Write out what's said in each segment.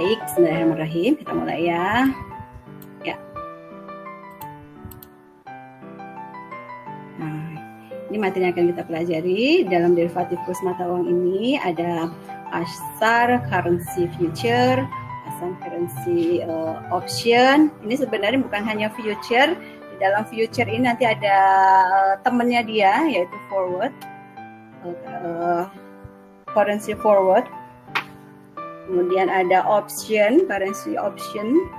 Baik, bismillahirrahmanirrahim. Kita mulai ya. Ya. Nah, ini materi yang akan kita pelajari. Dalam derivatif kurs mata uang ini ada pasar, currency future, pasar currency option. Ini sebenarnya bukan hanya future. Di dalam future ini nanti ada temennya dia, yaitu forward, currency forward. Kemudian ada option, currency option,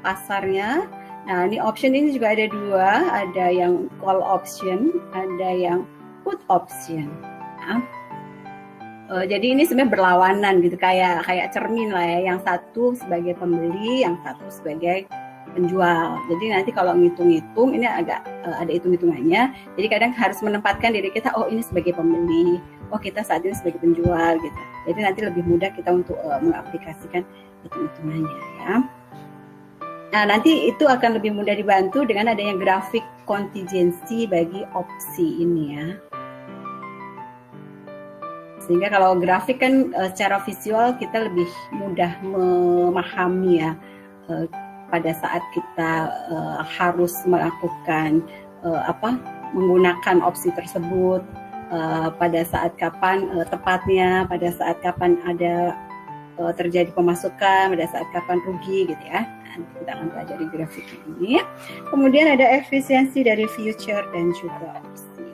pasarnya. Nah, ini option ini juga ada dua, ada yang call option, ada yang put option. Nah, jadi ini sebenarnya berlawanan gitu, kayak cermin lah ya. Yang satu sebagai pembeli, yang satu sebagai penjual. Jadi nanti kalau ngitung-ngitung ini agak ada hitung-hitungannya. Jadi kadang harus menempatkan diri kita, oh ini sebagai pembeli, oh kita saat ini sebagai penjual gitu. Jadi nanti lebih mudah kita untuk mengaplikasikan hitung-hitungannya ya. Nah, nanti itu akan lebih mudah dibantu dengan adanya grafik kontingensi bagi opsi ini ya. Sehingga kalau grafik kan secara visual kita lebih mudah memahami ya pada saat kita harus melakukan menggunakan opsi tersebut. Pada saat kapan tepatnya, pada saat kapan ada terjadi pemasukan, pada saat kapan rugi gitu ya. Nanti kita akan pelajari grafik ini. Kemudian ada efisiensi dari future dan juga opsi.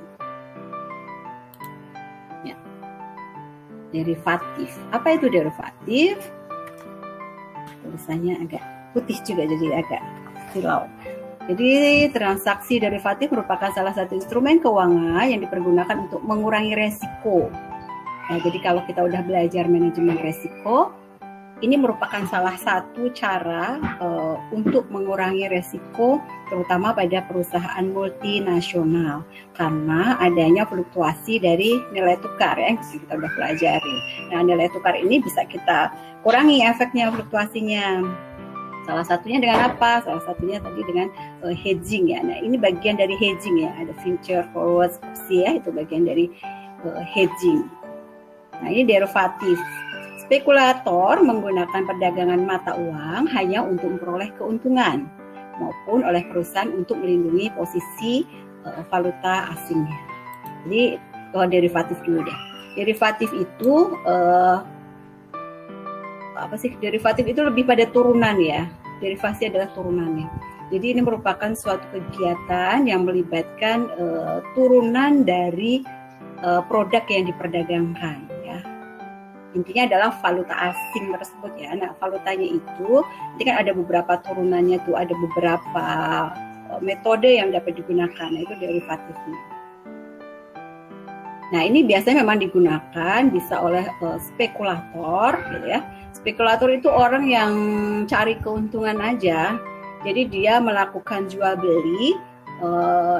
Ya. Derivatif. Apa itu derivatif? Tulisannya agak putih juga jadi agak silau. Jadi transaksi derivatif merupakan salah satu instrumen keuangan yang dipergunakan untuk mengurangi resiko. Nah, jadi kalau kita udah belajar manajemen resiko, ini merupakan salah satu cara untuk mengurangi resiko, terutama pada perusahaan multinasional, karena adanya fluktuasi dari nilai tukar yang kita udah pelajari. Nah, nilai tukar ini bisa kita kurangi efeknya fluktuasinya. Salah satunya dengan apa? Salah satunya tadi dengan hedging ya. Nah, ini bagian dari hedging ya. Ada future, forward, opsi ya. Itu bagian dari hedging. Nah, ini derivatif. Spekulator menggunakan perdagangan mata uang hanya untuk memperoleh keuntungan maupun oleh perusahaan untuk melindungi posisi valuta asingnya. Jadi derivatif dulu deh. Derivatif itu derivatif itu lebih pada turunan ya. Derivasi adalah turunannya. Jadi ini merupakan suatu kegiatan yang melibatkan turunan dari produk yang diperdagangkan ya. Intinya adalah valuta asing tersebut ya. Nah, valutanya itu nanti kan ada beberapa turunannya tuh, ada beberapa metode yang dapat digunakan. Nah, itu derivatifnya. Nah, ini biasanya memang digunakan bisa oleh spekulator gitu ya. Spekulator itu orang yang cari keuntungan aja. Jadi dia melakukan jual beli,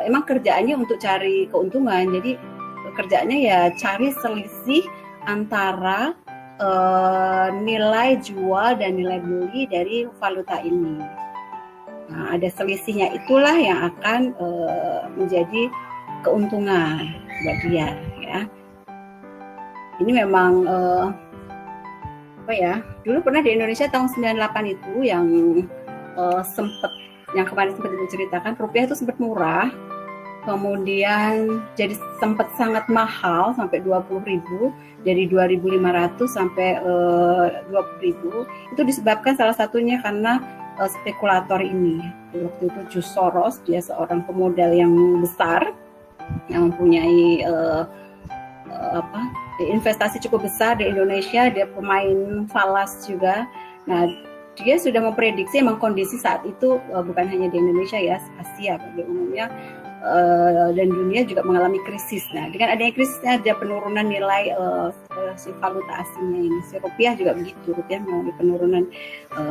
emang kerjaannya untuk cari keuntungan. Jadi kerjaannya ya cari selisih antara nilai jual dan nilai beli dari valuta ini. Nah, ada selisihnya itulah yang akan menjadi keuntungan buat dia ya. Ini memang dulu pernah di Indonesia tahun 98 itu yang kemarin sempat diceritakan, rupiah itu sempat murah, kemudian jadi sempat sangat mahal sampai 20.000, dari 2.500 sampai 20.000. Itu disebabkan salah satunya karena spekulator ini. Waktu itu George Soros, dia seorang pemodal yang besar yang mempunyai investasi cukup besar di Indonesia. Dia pemain falas juga. Nah, dia sudah memprediksi emang kondisi saat itu bukan hanya di Indonesia ya, Asia pada umumnya dan dunia juga mengalami krisis. Nah, dengan adanya krisisnya ada penurunan nilai si valuta asingnya ini. Si rupiah juga begitu, rupiah mengalami penurunan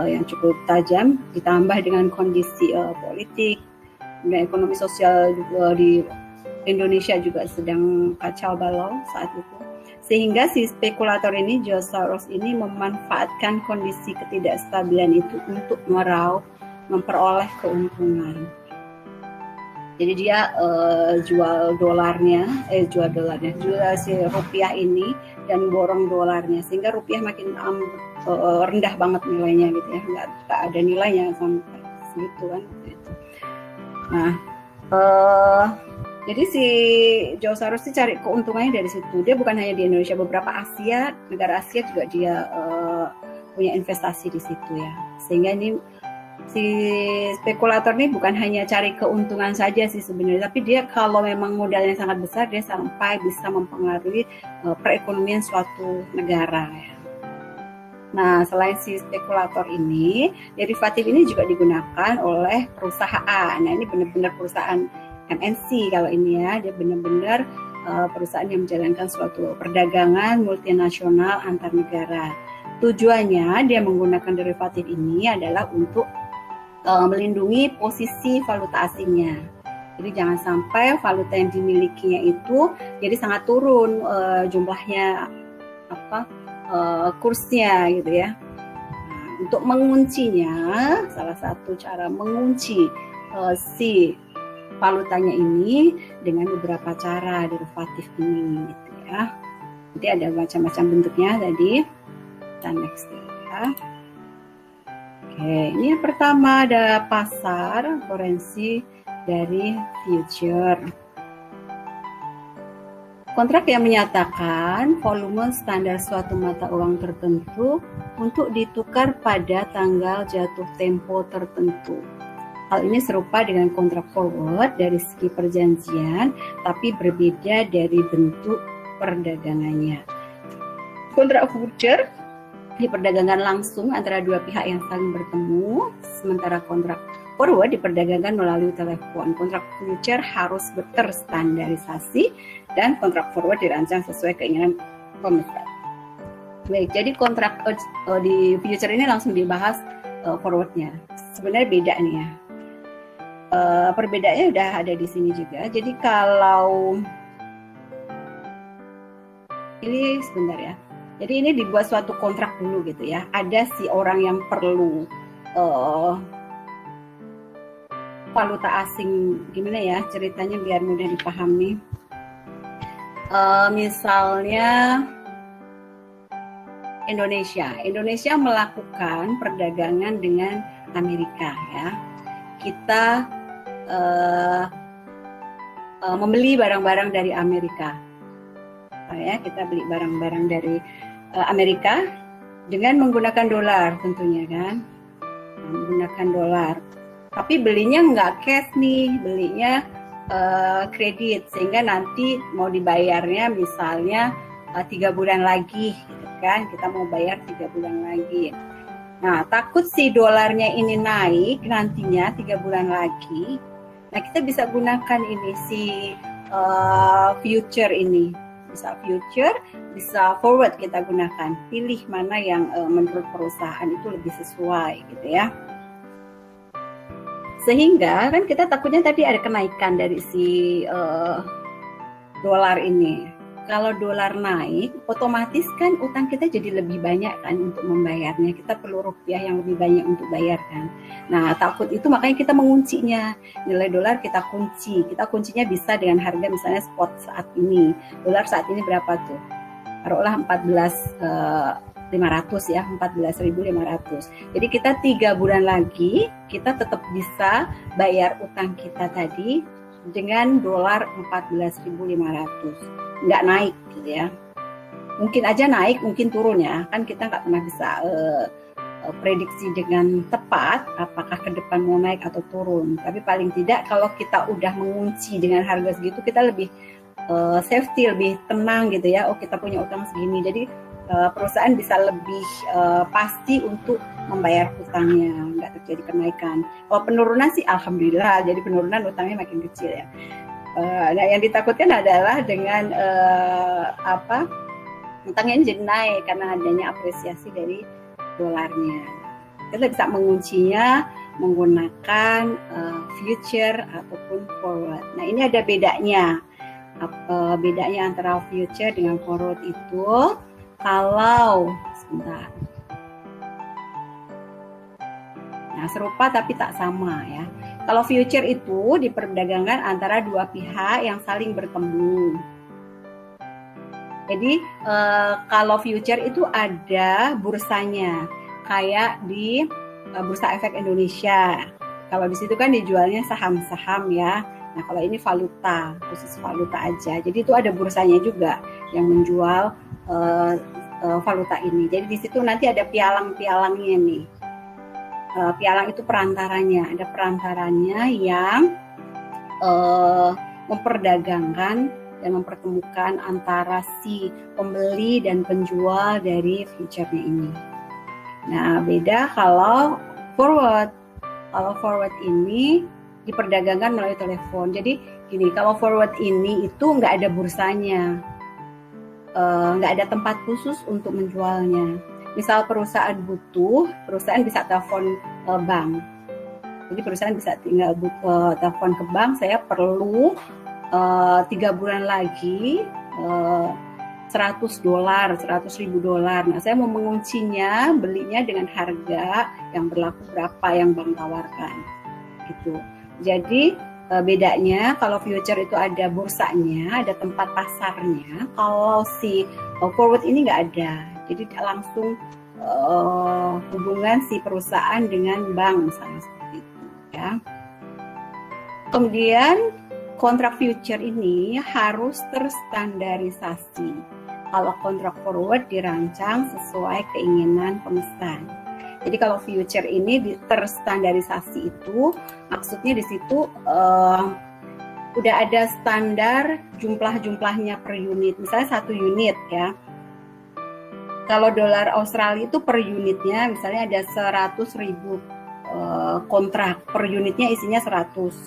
yang cukup tajam, ditambah dengan kondisi politik dan ekonomi sosial di Indonesia juga sedang kacau balau saat itu. Sehingga si spekulator ini, George Soros ini, memanfaatkan kondisi ketidakstabilan itu untuk meraup, memperoleh keuntungan. Jadi dia jual si rupiah ini dan borong dolarnya, sehingga rupiah makin rendah banget nilainya gitu ya, nggak ada nilainya sampai segitu kan gitu. Nah, jadi si George Soros ini cari keuntungannya dari situ. Dia bukan hanya di Indonesia, beberapa negara Asia juga dia punya investasi di situ ya. Sehingga ini si spekulator ini bukan hanya cari keuntungan saja sih sebenarnya, tapi dia kalau memang modalnya sangat besar, dia sampai bisa mempengaruhi perekonomian suatu negara ya. Nah, selain si spekulator ini, derivatif ini juga digunakan oleh perusahaan. Nah, ini benar-benar perusahaan MNC kalau ini ya, dia benar-benar perusahaan yang menjalankan suatu perdagangan multinasional antar negara. Tujuannya dia menggunakan derivatif ini adalah untuk melindungi posisi valuta asingnya. Jadi jangan sampai valuta yang dimilikinya itu jadi sangat turun jumlahnya kursnya gitu ya. Nah, untuk menguncinya, salah satu cara mengunci si valutanya ini dengan beberapa cara derivatif ini gitu ya. Jadi ada macam-macam bentuknya tadi. Kita next ya. Oke, ini yang pertama ada pasar korensi dari future. Kontrak yang menyatakan volume standar suatu mata uang tertentu untuk ditukar pada tanggal jatuh tempo tertentu. Hal ini serupa dengan kontrak forward dari segi perjanjian, tapi berbeda dari bentuk perdagangannya. Kontrak future diperdagangkan langsung antara dua pihak yang saling bertemu, sementara kontrak forward diperdagangkan melalui telepon. Kontrak future harus terstandarisasi dan kontrak forward dirancang sesuai keinginan pemesan. Baik, jadi kontrak di future ini langsung dibahas forwardnya. Sebenarnya beda nih ya. Perbedaannya udah ada di sini juga. Jadi kalau ini sebentar ya. Jadi ini dibuat suatu kontrak dulu gitu ya. Ada si orang yang perlu valuta asing, gimana ya ceritanya biar mudah dipahami. Misalnya Indonesia melakukan perdagangan dengan Amerika ya. Kita membeli barang-barang dari Amerika. Ya, kita beli barang-barang dari Amerika dengan menggunakan dolar tentunya kan, menggunakan dolar. Tapi belinya nggak cash nih, belinya kredit, sehingga nanti mau dibayarnya misalnya 3 bulan lagi, gitu kan? Kita mau bayar 3 bulan lagi. Nah, takut si dolarnya ini naik nantinya 3 bulan lagi. Nah, kita bisa gunakan ini si future ini. Bisa future, bisa forward kita gunakan. Pilih mana yang menurut perusahaan itu lebih sesuai gitu ya. Sehingga kan kita takutnya tadi ada kenaikan dari si dolar ini. Kalau dolar naik, otomatis kan utang kita jadi lebih banyak kan untuk membayarnya. Kita perlu rupiah yang lebih banyak untuk bayar kan. Nah, takut itu makanya kita menguncinya. Nilai dolar kita kunci. Kita kuncinya bisa dengan harga misalnya spot saat ini. Dolar saat ini berapa tuh? Taruhlah 14.500 ya, 14.500. Jadi kita 3 bulan lagi kita tetap bisa bayar utang kita tadi dengan dolar 14.500. Nggak naik gitu ya. Mungkin aja naik, mungkin turun ya. Kan kita nggak pernah bisa prediksi dengan tepat apakah ke depan mau naik atau turun. Tapi paling tidak kalau kita udah mengunci dengan harga segitu, kita lebih safety, lebih tenang gitu ya. Oh, kita punya utang segini. Jadi perusahaan bisa lebih pasti untuk membayar hutangnya, nggak terjadi kenaikan. Kalau penurunan sih alhamdulillah, jadi penurunan utangnya makin kecil ya. Nah, yang ditakutkan adalah dengan utangnya ini jadi naik karena adanya apresiasi dari dolarnya. Kita bisa menguncinya menggunakan future ataupun forward. Nah, ini ada bedanya. Bedanya antara future dengan forward itu, kalau sebentar. Nah, serupa tapi tak sama ya. Kalau future itu diperdagangkan antara dua pihak yang saling bertemu. Jadi kalau future itu ada bursanya, kayak di Bursa Efek Indonesia. Kalau di situ kan dijualnya saham-saham ya. Nah kalau ini valuta, khusus valuta aja. Jadi itu ada bursanya juga yang menjual valuta ini. Jadi di situ nanti ada pialang-pialangnya nih. Pialang itu perantaranya, ada perantaranya yang memperdagangkan dan mempertemukan antara si pembeli dan penjual dari future-nya ini. Nah, beda kalau forward. Kalau forward ini diperdagangkan melalui telepon. Jadi gini, kalau forward ini itu nggak ada bursanya, nggak ada tempat khusus untuk menjualnya. Misal perusahaan butuh, perusahaan bisa telepon bank. Jadi perusahaan bisa tinggal telepon ke bank, saya perlu 3 bulan lagi $100, $100.000. Nah, saya mau menguncinya, belinya dengan harga yang berlaku berapa yang bank tawarkan. Gitu. Jadi bedanya kalau future itu ada bursanya, ada tempat pasarnya. Kalau si forward ini nggak ada. Jadi langsung hubungan si perusahaan dengan bank misalnya seperti itu ya. Kemudian kontrak future ini harus terstandarisasi. Kalau kontrak forward dirancang sesuai keinginan pemesan. Jadi kalau future ini terstandarisasi itu maksudnya di situ udah ada standar jumlah-jumlahnya per unit. Misalnya 1 unit ya. Kalau dolar Australia itu per unitnya misalnya ada 100.000 kontrak, per unitnya isinya 100.000.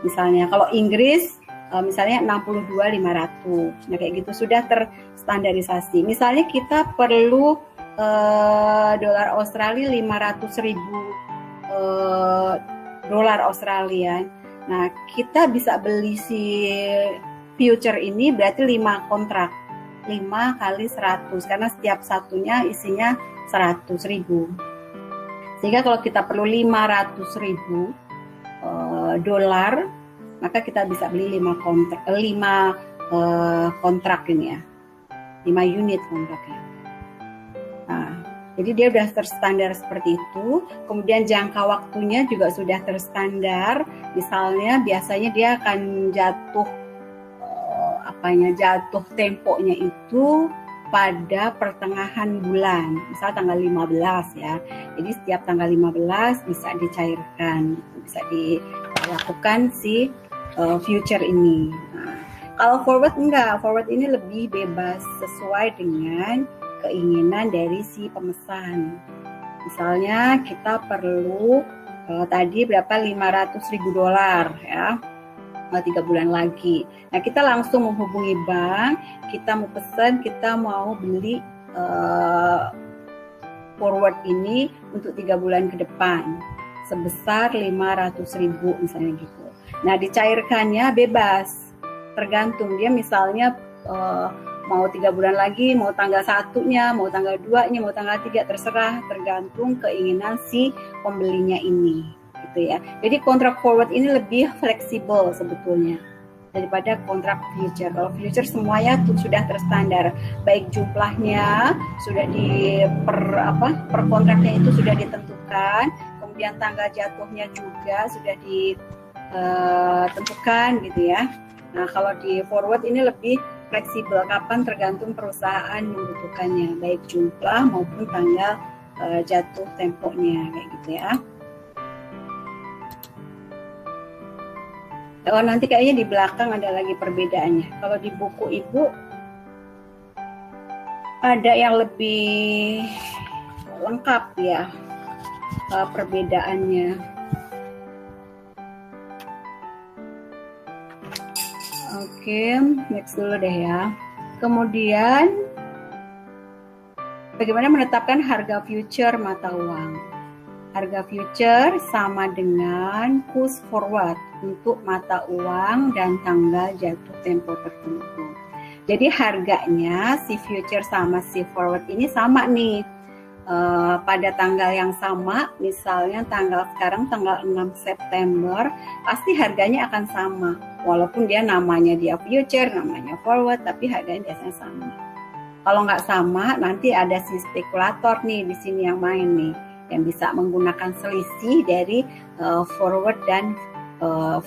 Misalnya kalau Inggris misalnya 62.500. Nah kayak gitu sudah terstandarisasi. Misalnya kita perlu dolar Australia 500.000 dolar Australia. Nah kita bisa beli si future ini berarti 5 kontrak, 5 kali 100 karena setiap satunya isinya 100.000. Sehingga kalau kita perlu 500.000 dolar, maka kita bisa beli 5 kontrak ini ya, 5 unit kontraknya. Nah, jadi dia sudah terstandar seperti itu. Kemudian jangka waktunya juga sudah terstandar. Misalnya biasanya dia akan jatuh jatuh temponya itu pada pertengahan bulan, misal tanggal 15 ya. Jadi setiap tanggal 15 bisa dicairkan, bisa dilakukan si future ini. Nah, kalau forward enggak, forward ini lebih bebas sesuai dengan keinginan dari si pemesan. Misalnya kita perlu tadi berapa 500.000 dolar ya. 3 bulan lagi. Nah kita langsung menghubungi bank, kita mau pesan, kita mau beli forward ini untuk 3 bulan ke depan sebesar 500.000 misalnya gitu. Nah dicairkannya bebas, tergantung dia misalnya mau 3 bulan lagi, mau tanggal 1-nya, mau tanggal 2-nya, mau tanggal 3, terserah, tergantung keinginan si pembelinya ini. Gitu ya. Jadi kontrak forward ini lebih fleksibel sebetulnya daripada kontrak future. Kalau future semuanya sudah terstandar, baik jumlahnya sudah per kontraknya itu sudah ditentukan, kemudian tanggal jatuhnya juga sudah ditentukan gitu ya. Nah kalau di forward ini lebih fleksibel, kapan tergantung perusahaan membutuhkannya, baik jumlah maupun tanggal jatuh temponya kayak gitu ya. Oh, nanti kayaknya di belakang ada lagi perbedaannya. Kalau di buku ibu ada yang lebih lengkap ya perbedaannya. Oke, next dulu deh ya. Kemudian bagaimana menetapkan harga future mata uang? Harga future sama dengan kurs forward untuk mata uang dan tanggal jatuh tempo tertentu. Jadi harganya si future sama si forward ini sama nih. Pada tanggal yang sama, misalnya sekarang tanggal 6 September, pasti harganya akan sama. Walaupun dia namanya future, namanya forward, tapi harganya biasanya sama. Kalau nggak sama, nanti ada si spekulator nih di sini yang main nih, yang bisa menggunakan selisih dari forward dan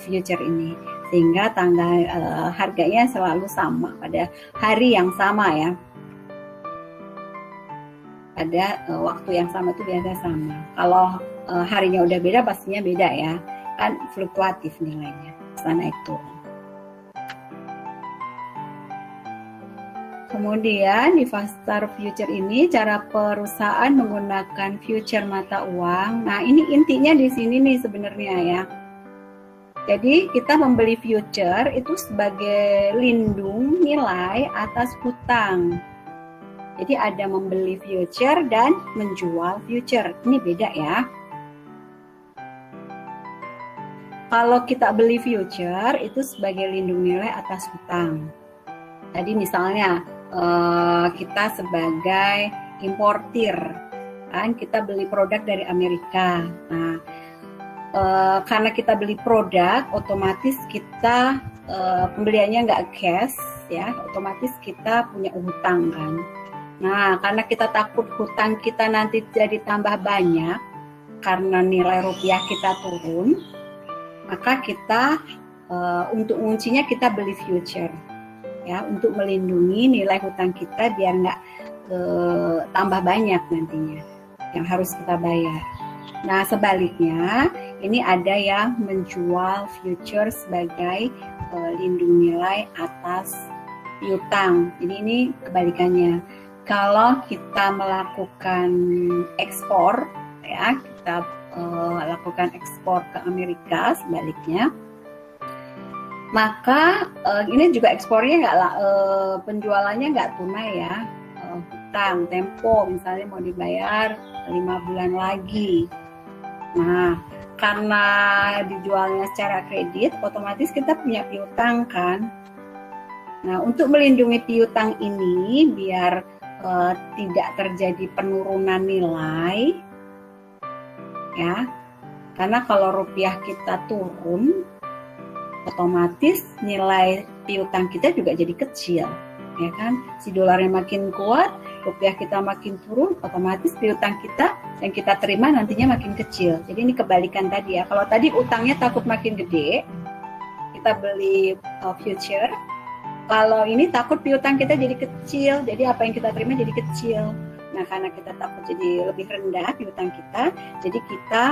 future ini, sehingga tanggal harganya selalu sama pada hari yang sama ya. Pada waktu yang sama itu biasanya sama. Kalau harinya udah beda, pastinya beda ya, kan fluktuatif nilainya, sana itu. Kemudian di pasar future ini cara perusahaan menggunakan future mata uang. Nah, ini intinya di sini nih sebenarnya ya. Jadi kita membeli future itu sebagai lindung nilai atas hutang. Jadi ada membeli future dan menjual future. Ini beda ya. Kalau kita beli future itu sebagai lindung nilai atas hutang. Tadi misalnya kita sebagai importir, kan kita beli produk dari Amerika. Nah, karena kita beli produk, otomatis kita pembeliannya nggak cash, ya, otomatis kita punya hutang kan. Nah, karena kita takut hutang kita nanti jadi tambah banyak karena nilai rupiah kita turun, maka kita untuk nguncinya kita beli future. Ya, untuk melindungi nilai hutang kita biar nggak tambah banyak nantinya yang harus kita bayar. Nah, sebaliknya ini ada yang menjual future sebagai lindung nilai atas piutang. Jadi ini kebalikannya. Kalau kita melakukan ekspor, ya kita lakukan ekspor ke Amerika, sebaliknya. Maka ini juga ekspornya penjualannya nggak tunai ya, hutang tempo misalnya mau dibayar 5 bulan lagi. Nah, karena dijualnya secara kredit, otomatis kita punya piutang kan. Nah, untuk melindungi piutang ini biar tidak terjadi penurunan nilai, ya, karena kalau rupiah kita turun, otomatis nilai piutang kita juga jadi kecil, ya kan? Si dolarnya makin kuat, rupiah kita makin turun, otomatis piutang kita yang kita terima nantinya makin kecil. Jadi ini kebalikan tadi ya. Kalau tadi utangnya takut makin gede, kita beli future. Kalau ini takut piutang kita jadi kecil, jadi apa yang kita terima jadi kecil. Nah, karena kita takut jadi lebih rendah piutang kita, jadi kita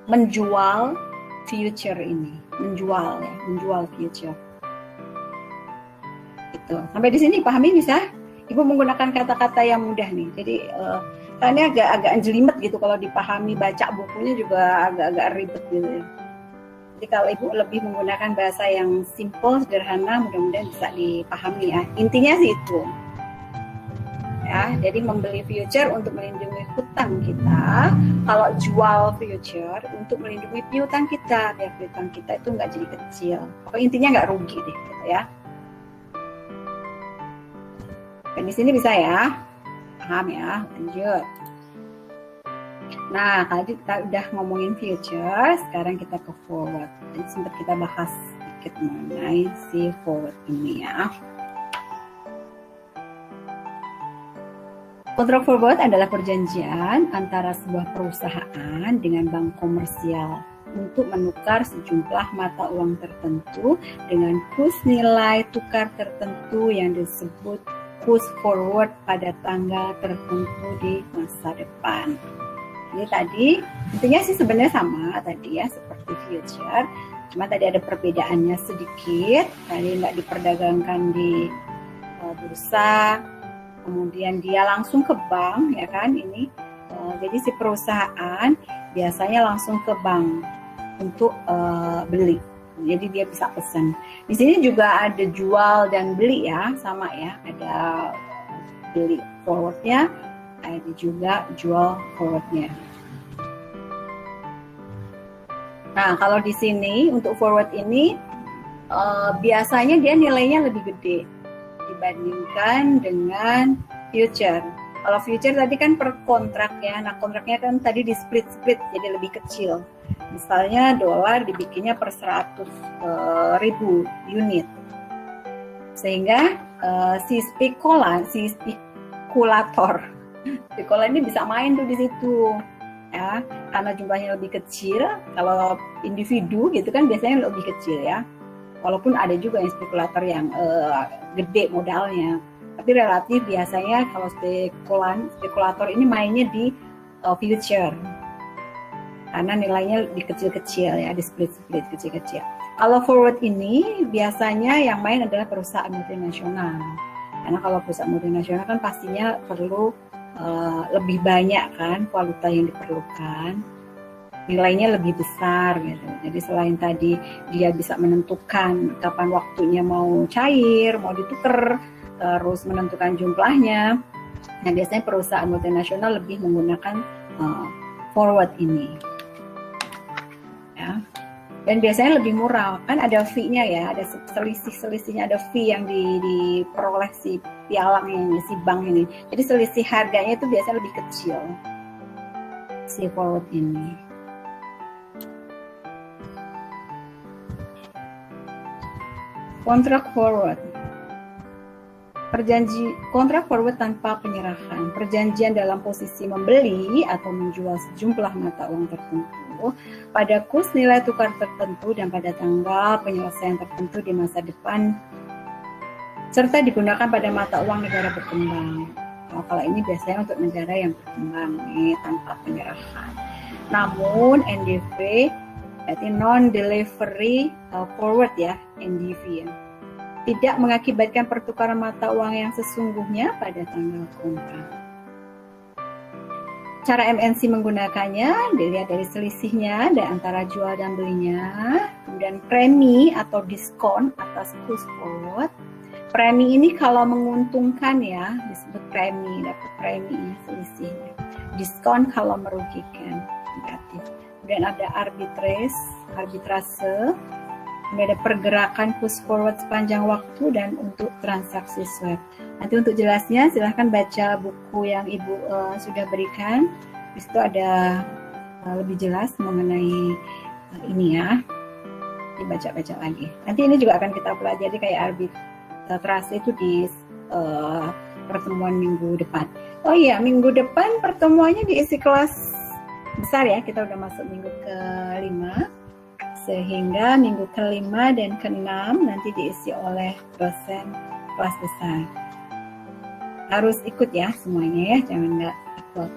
menjual future ini, menjual future. Gitu. Sampai di sini pahami bisa? Ibu menggunakan kata-kata yang mudah nih. Jadi ini agak jelimet gitu kalau dipahami, baca bukunya juga agak ribet gitu. Jadi kalau ibu lebih menggunakan bahasa yang simple, sederhana, mudah-mudahan bisa dipahami ya. Intinya sih itu. Ya, jadi membeli future untuk melindungi hutang kita, kalau jual future untuk melindungi piutang kita, biar piutang kita itu nggak jadi kecil. Pokoknya intinya nggak rugi deh, gitu ya. Dan di sini bisa ya, paham ya, lanjut. Nah, tadi kita udah ngomongin future, sekarang kita ke forward. Jadi sempat kita bahas sedikit mengenai si forward ini ya. Kontrak forward adalah perjanjian antara sebuah perusahaan dengan bank komersial untuk menukar sejumlah mata uang tertentu dengan kurs nilai tukar tertentu yang disebut kurs forward pada tanggal tertentu di masa depan. Jadi tadi intinya sih sebenarnya sama tadi ya, seperti future, cuma tadi ada perbedaannya sedikit. Tadi nggak diperdagangkan di bursa, kemudian dia langsung ke bank, ya kan ini. Jadi si perusahaan biasanya langsung ke bank untuk beli. Jadi dia bisa pesan. Di sini juga ada jual dan beli ya, sama ya. Ada beli forwardnya, ada juga jual forwardnya. Nah, kalau di sini untuk forward ini biasanya dia nilainya lebih gede dibandingkan dengan future. Kalau future tadi kan per kontrak ya, nah kontraknya kan tadi di split jadi lebih kecil. Misalnya dolar dibikinnya per 100.000 unit. Sehingga si spekulator ini bisa main tuh di situ. Ya, karena jumlahnya lebih kecil, kalau individu gitu kan biasanya lebih kecil ya. Walaupun ada juga yang spekulator yang gede modalnya, tapi relatif biasanya kalau spekulator ini mainnya di future karena nilainya di kecil-kecil ya, di split kecil-kecil. Kalau forward ini biasanya yang main adalah perusahaan multinasional, karena kalau perusahaan multinasional kan pastinya perlu lebih banyak kan valuta yang diperlukan, nilainya lebih besar gitu. Jadi selain tadi dia bisa menentukan kapan waktunya mau cair, mau ditukar, terus menentukan jumlahnya. Nah biasanya perusahaan multinasional lebih menggunakan forward ini. Ya. Dan biasanya lebih murah, kan ada fee-nya ya, ada selisihnya, ada fee yang diperoleh si pialang ini, si bank ini. Jadi selisih harganya itu biasanya lebih kecil, si forward ini. Kontrak forward. Kontrak forward tanpa penyerahan. Perjanjian dalam posisi membeli atau menjual sejumlah mata uang tertentu pada kurs nilai tukar tertentu dan pada tanggal penyelesaian tertentu di masa depan, serta digunakan pada mata uang negara berkembang. Kalau ini biasanya untuk negara yang berkembang nih, tanpa penyerahan. Namun NDV berarti non-delivery forward ya, NDV ya, tidak mengakibatkan pertukaran mata uang yang sesungguhnya pada tanggal kontrak. Cara MNC menggunakannya dilihat dari selisihnya dan antara jual dan belinya, kemudian premi atau diskon atas kurs forward. Premi ini kalau menguntungkan ya disebut premi, dapat premi ya, selisihnya. Diskon kalau merugikan, negatif. Kemudian ada arbitrase, kemudian ada pergerakan kurs forward sepanjang waktu dan untuk transaksi swap. Nanti untuk jelasnya silahkan baca buku yang Ibu sudah berikan. Di situ ada lebih jelas mengenai ini ya. Dibaca-baca lagi. Nanti ini juga akan kita pelajari kayak arbitrase itu di pertemuan minggu depan. Oh iya, minggu depan pertemuannya diisi kelas besar ya. Kita udah masuk minggu ke-5. Sehingga minggu ke-5 dan ke-6 nanti diisi oleh dosen kelas besar. Harus ikut ya semuanya ya, jangan nggak ikut.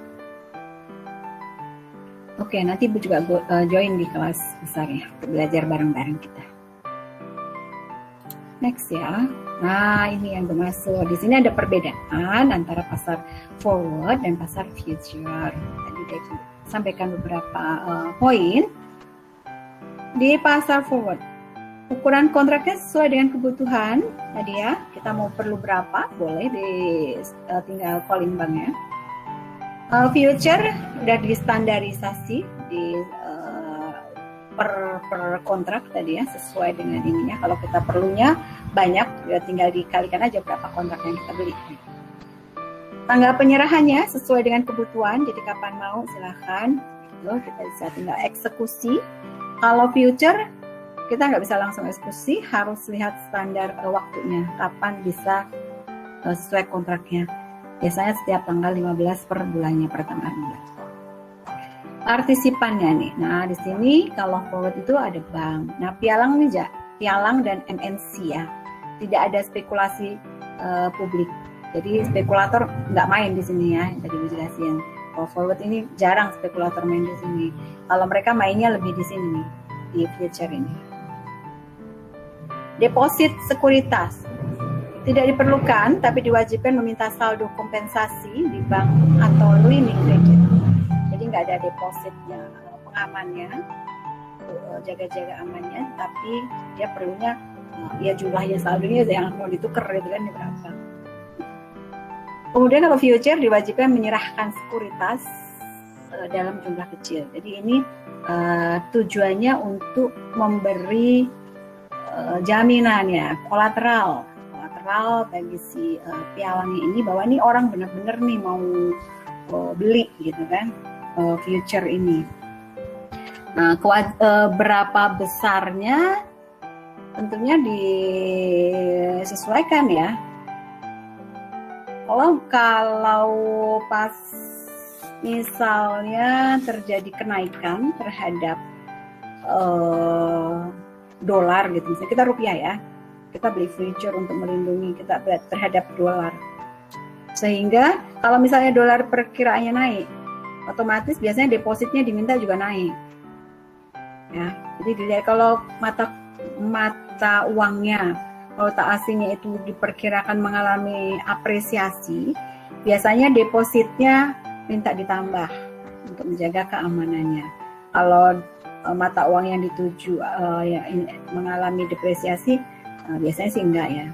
Oke, nanti Ibu juga join di kelas besar ya, untuk belajar bareng-bareng kita. Next ya. Nah, ini yang bermasuk. Di sini ada perbedaan antara pasar forward dan pasar future. Tadi udah sampaikan beberapa poin. Di pasar forward, ukuran kontraknya sesuai dengan kebutuhan tadi ya. Kita mau perlu berapa, boleh tinggal calling banknya. Future udah distandarisasi di per kontrak tadi ya, sesuai dengan ininya. Kalau kita perlunya banyak, ya tinggal dikalikan aja berapa kontrak yang kita beli. Tanggal penyerahannya sesuai dengan kebutuhan, jadi kapan mau silahkan. Kita bisa tinggal eksekusi. Kalau future kita nggak bisa langsung eksekusi, harus lihat standar waktunya, kapan bisa sesuai kontraknya. Biasanya setiap tanggal 15 per bulannya, per tanggal 15. Partisipannya nih, nah di sini kalau forward itu ada bank. Nah pialang nih pialang dan MNC ya, tidak ada spekulasi publik. Jadi spekulator nggak main di sini ya, tadi dijelasin. Kalau forward ini jarang spekulator main di sini. Kalau mereka mainnya lebih di sini nih, di future ini. Deposit sekuritas tidak diperlukan, tapi diwajibkan meminta saldo kompensasi di bank atau limit kredit. Jadi nggak ada depositnya, pengamannya, jaga-jaga amannya, tapi dia perlunya ya jumlahnya saldonya yang mau ditukar gitu kan berapa. Kemudian kalau future diwajibkan menyerahkan sekuritas dalam jumlah kecil. Jadi ini tujuannya untuk memberi jaminan ya, kolateral bagi si pialangnya ini, bahwa ini orang benar-benar nih mau beli gitu kan future ini. Nah, berapa besarnya tentunya disesuaikan ya. Kalau pas misalnya terjadi kenaikan terhadap dolar gitu, misalnya kita rupiah ya, kita beli future untuk melindungi kita terhadap dolar, sehingga kalau misalnya dolar perkiraannya naik, otomatis biasanya depositnya diminta juga naik ya. Jadi dilihat kalau mata uangnya, valuta asingnya itu diperkirakan mengalami apresiasi, biasanya depositnya minta ditambah untuk menjaga keamanannya. Kalau mata uang yang dituju mengalami depresiasi, biasanya sih enggak ya.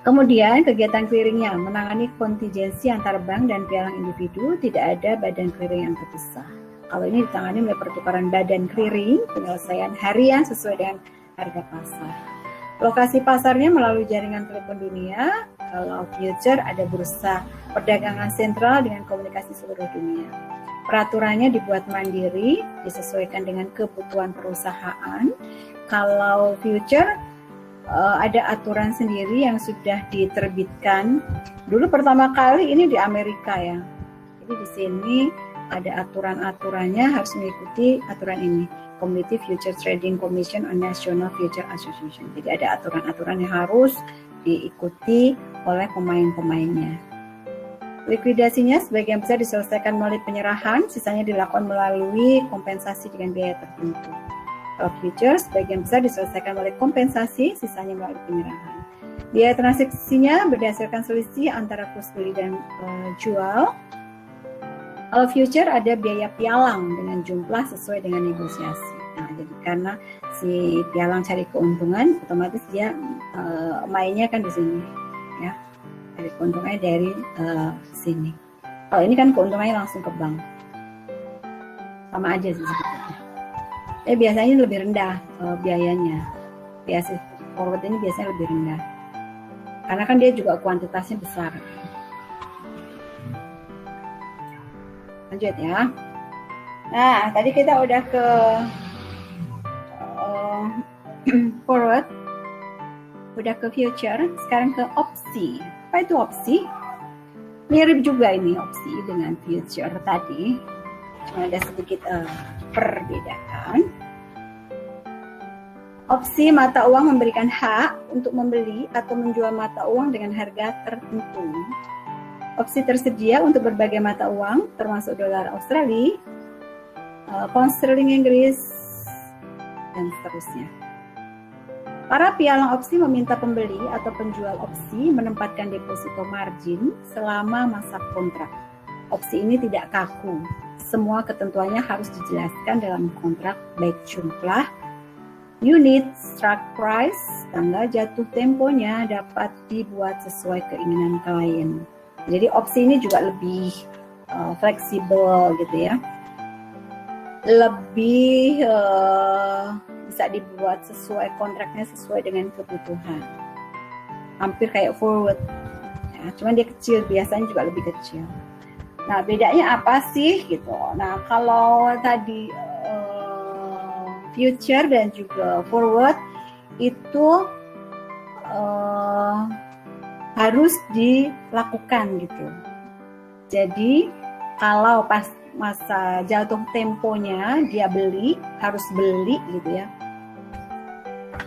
Kemudian kegiatan clearingnya menangani kontingensi antar bank dan pialang individu, tidak ada badan clearing yang terpisah. Kalau ini ditangani oleh pertukaran badan clearing, penyelesaian harian sesuai dengan harga pasar. Lokasi pasarnya melalui jaringan telepon dunia. Kalau future ada bursa perdagangan sentral dengan komunikasi seluruh dunia. Peraturannya dibuat mandiri, disesuaikan dengan kebutuhan perusahaan. Kalau future ada aturan sendiri yang sudah diterbitkan. Dulu pertama kali ini di Amerika ya. Jadi di sini ada aturan-aturannya, harus mengikuti aturan ini. Committee Future Trading Commission on National Future Association. Jadi ada aturan-aturan yang harus diikuti oleh pemain-pemainnya. Likuidasinya sebagian besar diselesaikan melalui penyerahan, sisanya dilakukan melalui kompensasi dengan biaya tertentu. Kalau futures sebagian besar diselesaikan melalui kompensasi, sisanya melalui penyerahan. Biaya transaksinya berdasarkan selisih antara kurs beli dan jual. Kalau future ada biaya pialang dengan jumlah sesuai dengan negosiasi. Nah, jadi karena si pialang cari keuntungan, otomatis dia mainnya kan di sini, ya. Cari keuntungannya dari sini. Kalau ini kan keuntungannya langsung ke bank, sama aja sih sebetulnya. Biasanya lebih rendah biayanya. Biasa forward ini biasanya lebih rendah, karena kan dia juga kuantitasnya besar. Lanjut ya. Nah, tadi kita udah ke forward, udah ke future, sekarang ke opsi. Apa itu opsi? Mirip juga ini opsi dengan future tadi, cuma ada sedikit perbedaan. Opsi mata uang memberikan hak untuk membeli atau menjual mata uang dengan harga tertentu. Opsi tersedia untuk berbagai mata uang, termasuk dolar Australia, pound sterling Inggris, dan seterusnya. Para pialang opsi meminta pembeli atau penjual opsi menempatkan deposito margin selama masa kontrak. Opsi ini tidak kaku. Semua ketentuannya harus dijelaskan dalam kontrak, baik jumlah, unit, strike price, tanggal jatuh temponya dapat dibuat sesuai keinginan klien. Jadi opsi ini juga lebih fleksibel gitu ya, lebih bisa dibuat sesuai kontraknya, sesuai dengan kebutuhan, hampir kayak forward ya, cuman dia kecil, biasanya juga lebih kecil. Nah, bedanya apa sih gitu? Nah, kalau tadi future dan juga forward itu harus dilakukan gitu. Jadi kalau pas masa jatuh temponya dia beli, harus beli gitu ya,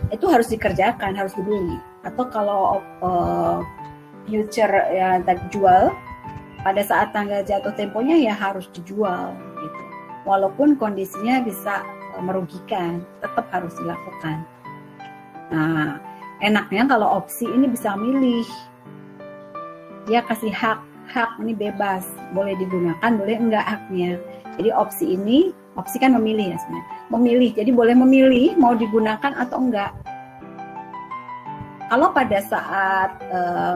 itu harus dikerjakan, harus dibeli. Atau kalau future ya tadi jual, pada saat tanggal jatuh temponya ya harus dijual gitu. Walaupun kondisinya bisa merugikan, tetap harus dilakukan. Nah, enaknya kalau opsi ini bisa milih. Dia kasih hak ini bebas, boleh digunakan, boleh enggak haknya. Jadi opsi kan memilih ya sebenarnya. Memilih, jadi boleh memilih mau digunakan atau enggak. Kalau pada saat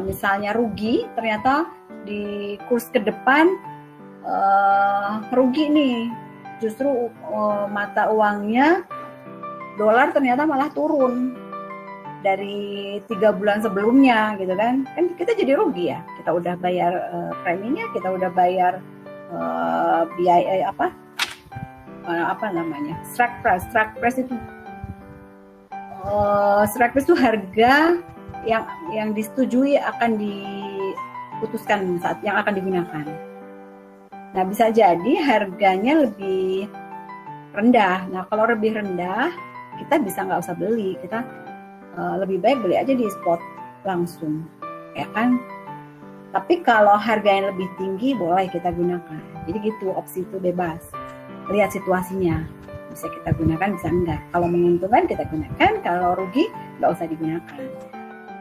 misalnya rugi, ternyata di kurs ke depan rugi nih, justru mata uangnya dolar ternyata malah turun dari 3 bulan sebelumnya gitu kan kita jadi rugi ya, kita udah bayar preminya, kita udah bayar biaya apa namanya, strike price. Strike price itu harga yang disetujui akan diputuskan saat yang akan digunakan. Nah, bisa jadi harganya lebih rendah. Nah, kalau lebih rendah, kita bisa nggak usah beli. Kita lebih baik beli aja di spot langsung, ya kan? Tapi kalau harganya lebih tinggi, boleh kita gunakan. Jadi gitu, opsi itu bebas. Lihat situasinya. Bisa kita gunakan, bisa enggak. Kalau menguntungkan, kita gunakan. Kalau rugi, nggak usah digunakan.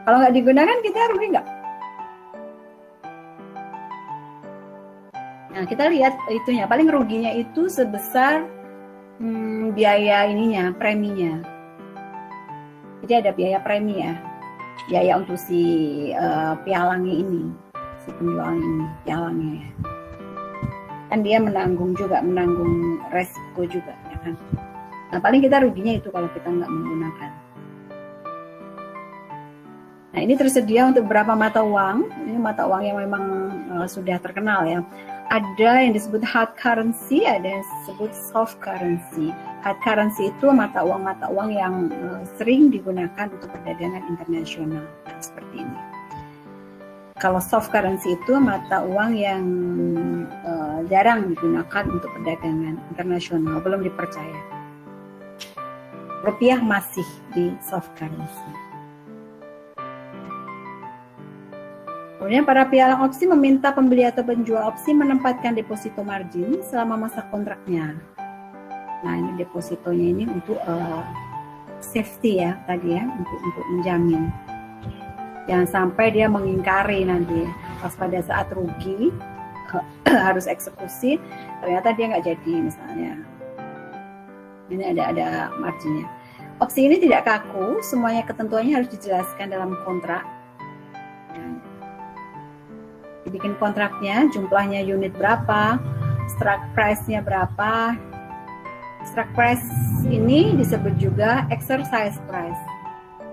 Kalau nggak digunakan, kita rugi nggak? Nah, kita lihat itunya. Paling ruginya itu sebesar biaya preminya. Jadi ada biaya premi ya. Biaya untuk si pialangnya ini. Si penjual ini, pialangnya ya. Kan dia menanggung resiko juga, ya kan. Nah, paling kita ruginya itu kalau kita nggak menggunakan. Nah, ini tersedia untuk beberapa mata uang. Ini mata uang yang memang sudah terkenal ya. Ada yang disebut hard currency, ada yang disebut soft currency. Hard currency itu mata uang yang sering digunakan untuk perdagangan internasional, seperti ini. Kalau soft currency itu mata uang yang jarang digunakan untuk perdagangan internasional, belum dipercaya. Rupiah masih di soft currency. Kemudian para pialang opsi meminta pembeli atau penjual opsi menempatkan deposito margin selama masa kontraknya. Nah, ini depositonya ini untuk safety ya tadi ya, untuk menjamin. Jangan sampai dia mengingkari nanti pas pada saat rugi harus eksekusi, ternyata dia nggak jadi misalnya. Ini ada marginnya. Opsi ini tidak kaku, semuanya ketentuannya harus dijelaskan dalam kontrak. Dibikin kontraknya, jumlahnya unit berapa, strike price-nya berapa. Strike price ini disebut juga exercise price,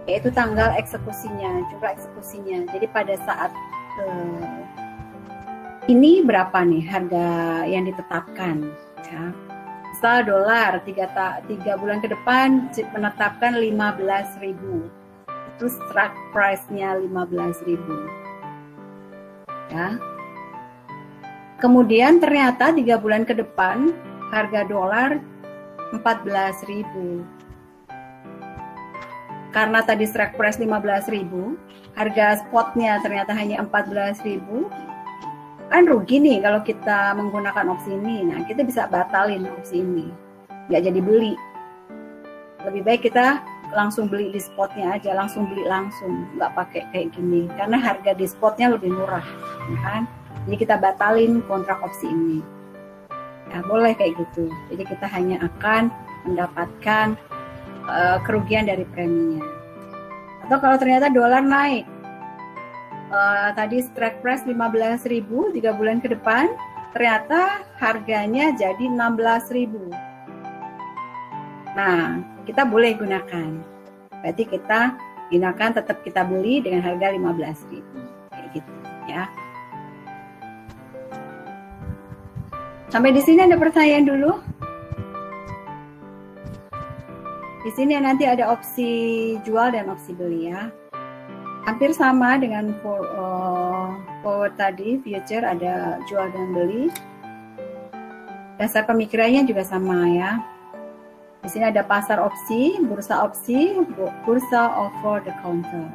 yaitu tanggal eksekusinya, jumlah eksekusinya. Jadi pada saat ini berapa nih harga yang ditetapkan ya. Misal dolar 3 bulan ke depan menetapkan 15.000, itu strike price-nya 15.000 ya. Kemudian ternyata 3 bulan ke depan harga dolar 14.000. Karena tadi strike price 15.000, harga spotnya ternyata hanya 14.000, kan rugi nih kalau kita menggunakan opsi ini. Nah, kita bisa batalin opsi ini, nggak jadi beli. Lebih baik kita langsung beli di spotnya aja, langsung beli langsung, nggak pakai kayak gini, karena harga di spotnya lebih murah, kan? Jadi kita batalin kontrak opsi ini. Ya, boleh kayak gitu. Jadi kita hanya akan mendapatkan kerugian dari preminya. Atau kalau ternyata dolar naik, tadi strike price 15.000 3 bulan ke depan, ternyata harganya jadi 16.000. Nah, kita boleh gunakan. Berarti kita gunakan, tetap kita beli dengan harga 15.000. Kayak gitu ya. Sampai di sini ada pertanyaan dulu. Di sini nanti ada opsi jual dan opsi beli ya. Hampir sama dengan forward tadi, future ada jual dan beli. Dasar pemikirannya juga sama ya. Di sini ada pasar opsi, bursa over the counter.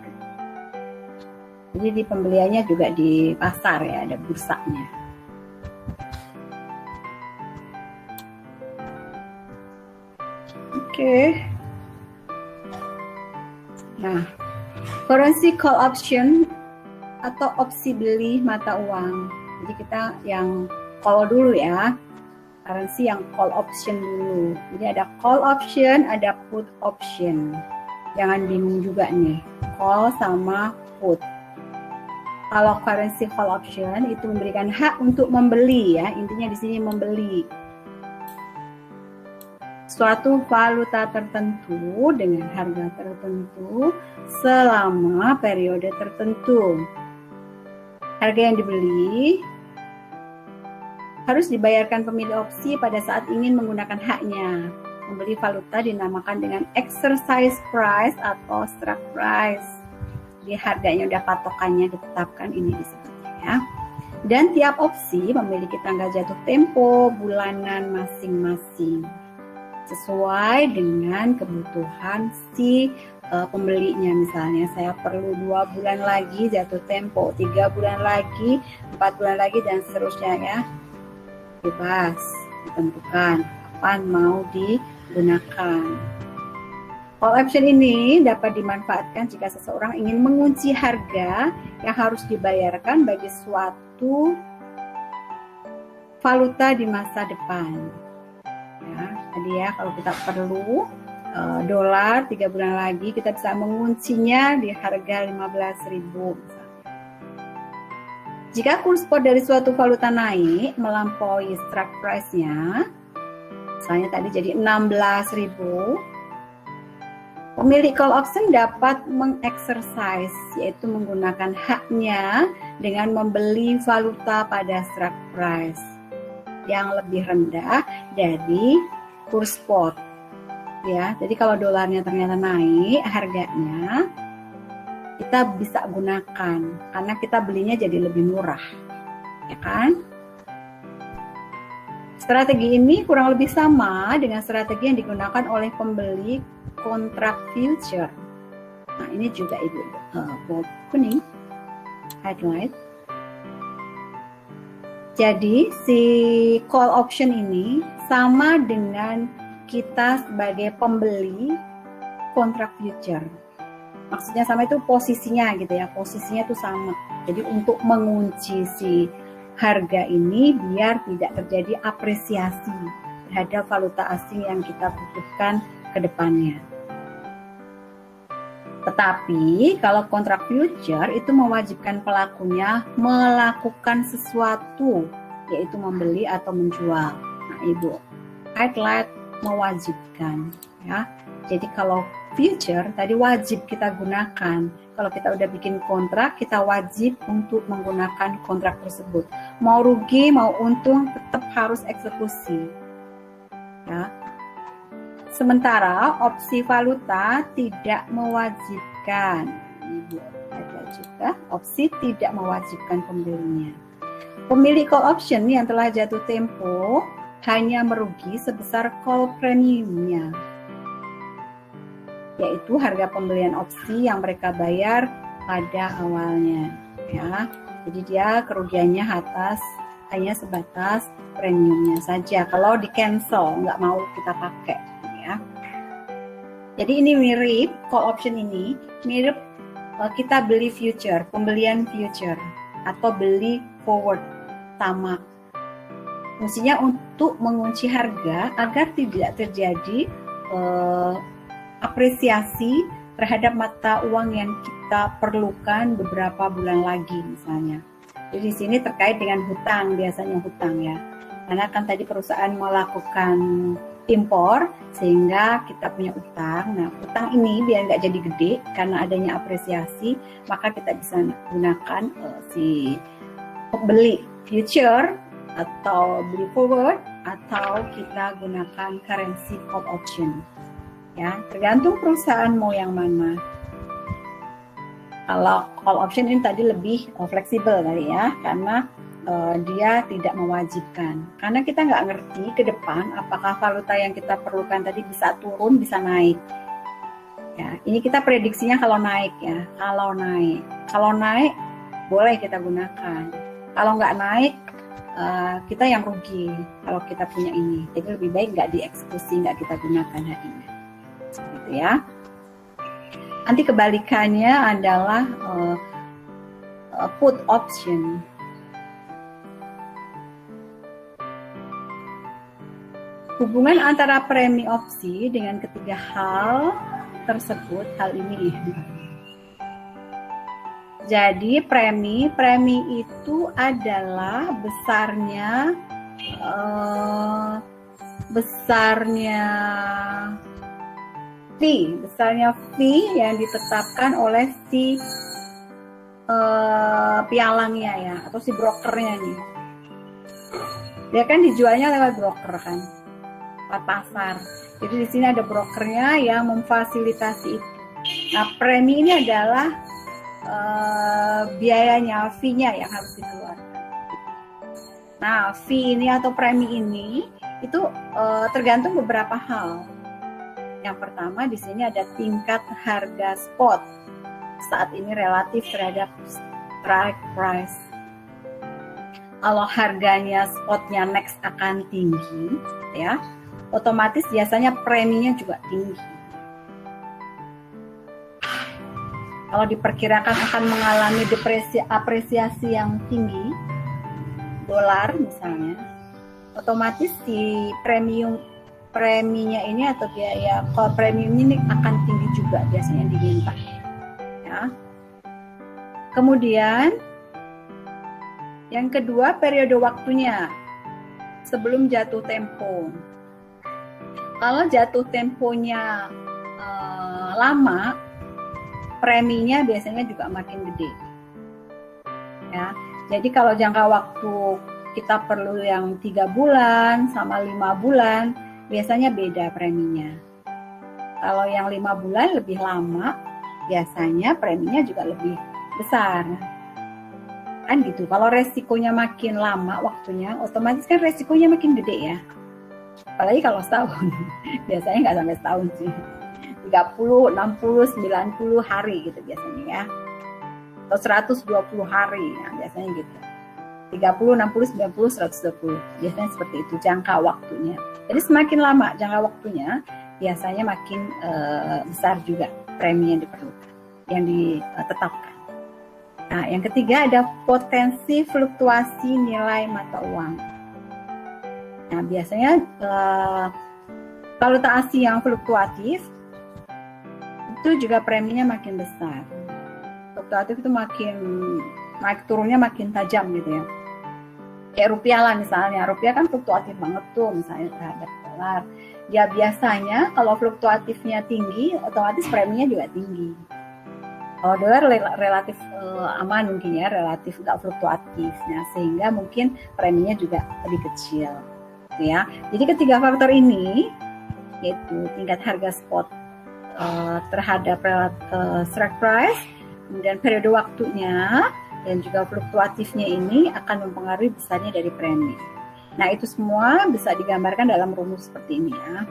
Jadi di pembeliannya juga di pasar ya, ada bursanya. Oke. Nah, currency call option atau opsi beli mata uang. Jadi kita yang call dulu ya. Currency yang call option dulu. Jadi ada call option, ada put option. Jangan bingung juga nih, call sama put. Kalau currency call option itu memberikan hak untuk membeli ya, intinya di sini membeli suatu valuta tertentu dengan harga tertentu selama periode tertentu. Harga yang dibeli harus dibayarkan pemilik opsi pada saat ingin menggunakan haknya. Membeli valuta dinamakan dengan exercise price atau strike price. Jadi harganya udah patokannya ditetapkan, ini disebutnya ya. Dan tiap opsi memiliki tanggal jatuh tempo bulanan masing-masing sesuai dengan kebutuhan si pembelinya. Misalnya saya perlu 2 bulan lagi jatuh tempo, 3 bulan lagi, 4 bulan lagi, dan seterusnya ya. Bebas ditentukan kapan mau digunakan. Call option ini dapat dimanfaatkan jika seseorang ingin mengunci harga yang harus dibayarkan bagi suatu valuta di masa depan. Ya, tadi ya, kalau kita perlu dolar 3 bulan lagi, kita bisa menguncinya di harga 15.000 misalnya. Jika kurs spot dari suatu valuta naik melampaui strike price-nya, misalnya tadi jadi 16.000, pemilik call option dapat mengexercise, yaitu menggunakan haknya dengan membeli valuta pada strike price yang lebih rendah dari kurs spot. Ya, jadi kalau dolarnya ternyata naik harganya, kita bisa gunakan karena kita belinya jadi lebih murah, ya kan? Strategi ini kurang lebih sama dengan strategi yang digunakan oleh pembeli kontrak future. Nah, ini juga Ibu bold kuning, highlight. Jadi si call option ini sama dengan kita sebagai pembeli kontrak future. Maksudnya sama itu posisinya gitu ya, posisinya itu sama. Jadi untuk mengunci si harga ini biar tidak terjadi apresiasi terhadap valuta asing yang kita butuhkan ke depannya. Tetapi kalau kontrak future itu mewajibkan pelakunya melakukan sesuatu, yaitu membeli atau menjual. Nah, Ibu, highlight mewajibkan ya. Jadi kalau future tadi wajib kita gunakan. Kalau kita udah bikin kontrak, kita wajib untuk menggunakan kontrak tersebut. Mau rugi, mau untung, tetap harus eksekusi. Ya. Sementara opsi valuta tidak mewajibkan. Ibu ada juga opsi tidak mewajibkan pembelinya. Pemilik call option yang telah jatuh tempo hanya merugi sebesar call premiumnya, yaitu harga pembelian opsi yang mereka bayar pada awalnya. Ya, jadi dia kerugiannya hanya sebatas premiumnya saja. Kalau di cancel nggak mau kita pakai. Ya. Jadi ini mirip call option ini mirip kita beli future, pembelian future atau beli forward sama. Fungsinya untuk mengunci harga agar tidak terjadi apresiasi terhadap mata uang yang kita perlukan beberapa bulan lagi misalnya. Jadi di sini terkait dengan hutang, biasanya hutang ya. Karena kan tadi perusahaan melakukan impor sehingga kita punya utang. Nah, utang ini biar nggak jadi gede karena adanya apresiasi, maka kita bisa gunakan si beli future atau beli forward atau kita gunakan currency call option. Ya, tergantung perusahaan mau yang mana. Kalau call option ini tadi lebih fleksibel kali ya, karena dia tidak mewajibkan. Karena kita nggak ngerti ke depan apakah valuta yang kita perlukan tadi bisa turun, bisa naik. Ya, ini kita prediksinya kalau naik ya. Kalau naik boleh kita gunakan. Kalau nggak naik, kita yang rugi kalau kita punya ini. Jadi lebih baik nggak dieksekusi, nggak kita gunakan hadiahnya. Seperti ya. Nanti kebalikannya adalah put option. Hubungan antara premi opsi dengan ketiga hal tersebut, hal ini. Jadi premi itu adalah besarnya fee yang ditetapkan oleh si pialangnya ya, atau si brokernya nih. Dia kan dijualnya lewat broker kan, lewat pasar. Jadi di sini ada brokernya yang memfasilitasi itu. Nah, premi ini adalah biayanya, fee-nya yang harus dikeluarkan. Nah, fee ini atau premi ini itu tergantung beberapa hal. Yang pertama di sini ada tingkat harga spot saat ini relatif terhadap strike price. Kalau harganya spotnya next akan tinggi, ya, otomatis biasanya preminya juga tinggi. Kalau diperkirakan akan mengalami apresiasi yang tinggi, dolar misalnya, otomatis si preminya ini atau biaya premium ini akan tinggi juga biasanya diminta. Ya. Kemudian yang kedua, periode waktunya sebelum jatuh tempo. Kalau jatuh temponya lama, preminya biasanya juga makin gede. Ya, jadi kalau jangka waktu kita perlu yang 3 bulan sama 5 bulan, biasanya beda preminya. Kalau yang 5 bulan lebih lama, biasanya preminya juga lebih besar. Kan gitu. Kalau resikonya makin lama waktunya, otomatis kan resikonya makin gede ya. Apalagi kalau setahun. Biasanya nggak sampai setahun sih. 30, 60, 90 hari gitu biasanya ya. Atau 120 hari, ya, biasanya gitu. 30, 60, 90, 120. Biasanya seperti itu jangka waktunya. Jadi semakin lama jangka waktunya, biasanya makin besar juga premi yang diperlukan, yang ditetapkan. Nah, yang ketiga ada potensi fluktuasi nilai mata uang. Nah, biasanya valuta asing yang fluktuatif itu juga preminya makin besar. Fluktuatif itu makin naik turunnya makin tajam gitu ya. Kayak rupiah lah misalnya, rupiah kan fluktuatif banget tuh misalnya terhadap dolar. Ya biasanya kalau fluktuatifnya tinggi, otomatis preminya juga tinggi. Kalau dolar relatif aman mungkin ya, relatif nggak fluktuatif, nah, sehingga mungkin preminya juga lebih kecil, gitu ya. Jadi ketiga faktor ini, yaitu tingkat harga spot terhadap strike price, kemudian periode waktunya, dan juga fluktuatifnya ini akan mempengaruhi besarnya dari premi. Nah, itu semua bisa digambarkan dalam rumus seperti ini ya.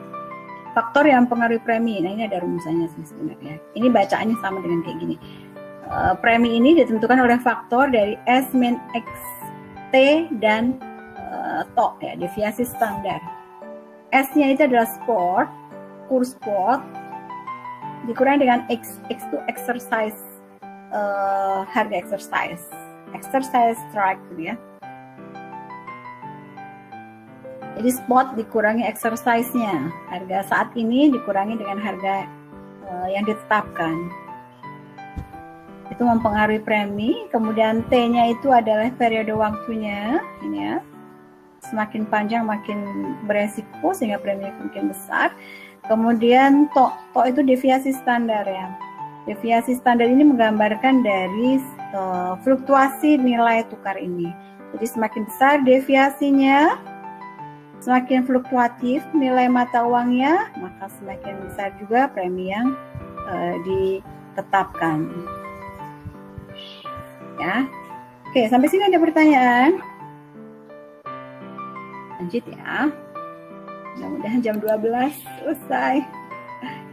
Faktor yang mempengaruhi premi, nah ini ada rumusannya sebenarnya. Ini bacaannya sama dengan kayak gini. Premi ini ditentukan oleh faktor dari S min X, T, dan TO, ya, deviasi standar. S-nya itu adalah spot, kurs spot, dikurangi dengan X itu exercise, harga exercise strike gitu ya. Jadi spot dikurangi exercise-nya, harga saat ini dikurangi dengan harga yang ditetapkan. Itu mempengaruhi premi. Kemudian T-nya itu adalah periode waktunya, ini ya. Semakin panjang makin beresiko sehingga premi makin besar. Kemudian TO itu deviasi standar ya. Deviasi standar ini menggambarkan dari fluktuasi nilai tukar ini. Jadi semakin besar deviasinya, semakin fluktuatif nilai mata uangnya, maka semakin besar juga premi yang ditetapkan. Ya, oke, sampai sini ada pertanyaan? Lanjut ya. Mudah-mudahan jam 12 selesai.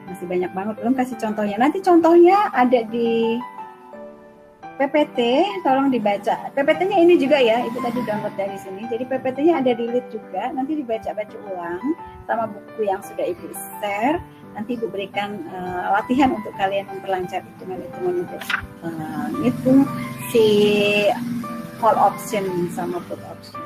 Masih banyak banget, belum kasih contohnya. Nanti contohnya ada di PPT, tolong dibaca. PPT-nya ini juga ya, Ibu tadi download dari sini. Jadi PPT-nya ada di lead juga, nanti dibaca-baca ulang sama buku yang sudah Ibu share. Nanti Ibu berikan latihan untuk kalian memperlancar hitungan-hitungan untuk ngitung si call option sama put option.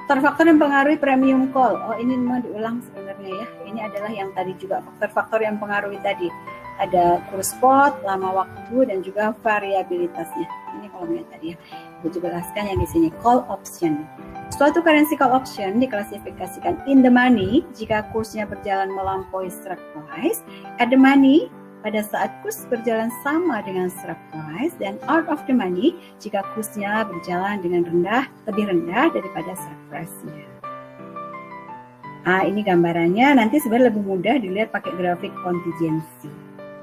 Faktor-faktor yang mempengaruhi premium call. Oh, ini mau diulang sebenarnya ya. Ini adalah yang tadi juga faktor-faktor yang mempengaruhi tadi. Ada kurs spot, lama waktu, dan juga variabilitasnya. Ini kolomnya tadi ya. Ibu juga jelaskan yang di sini call option. Suatu currency call option diklasifikasikan in the money jika kursnya berjalan melampaui strike price, at the money pada saat kurs berjalan sama dengan strike price, dan out of the money jika kursnya berjalan dengan lebih rendah daripada strike price-nya. Nah, ini gambarannya nanti sebenarnya lebih mudah dilihat pakai grafik kontingensi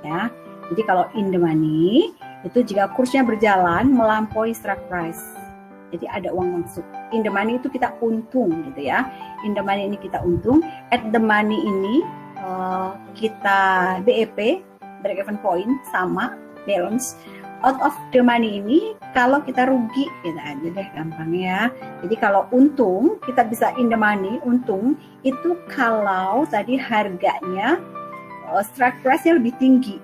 ya. Jadi kalau in the money itu jika kursnya berjalan melampaui strike price. Jadi ada uang masuk. In the money itu kita untung gitu ya. In the money ini kita untung. At the money ini kita BEP, break even point, sama balance. Out of the money ini kalau kita rugi, kita aja deh gampang ya. Jadi kalau untung kita bisa in the money, untung itu kalau tadi harganya strike price-nya lebih tinggi.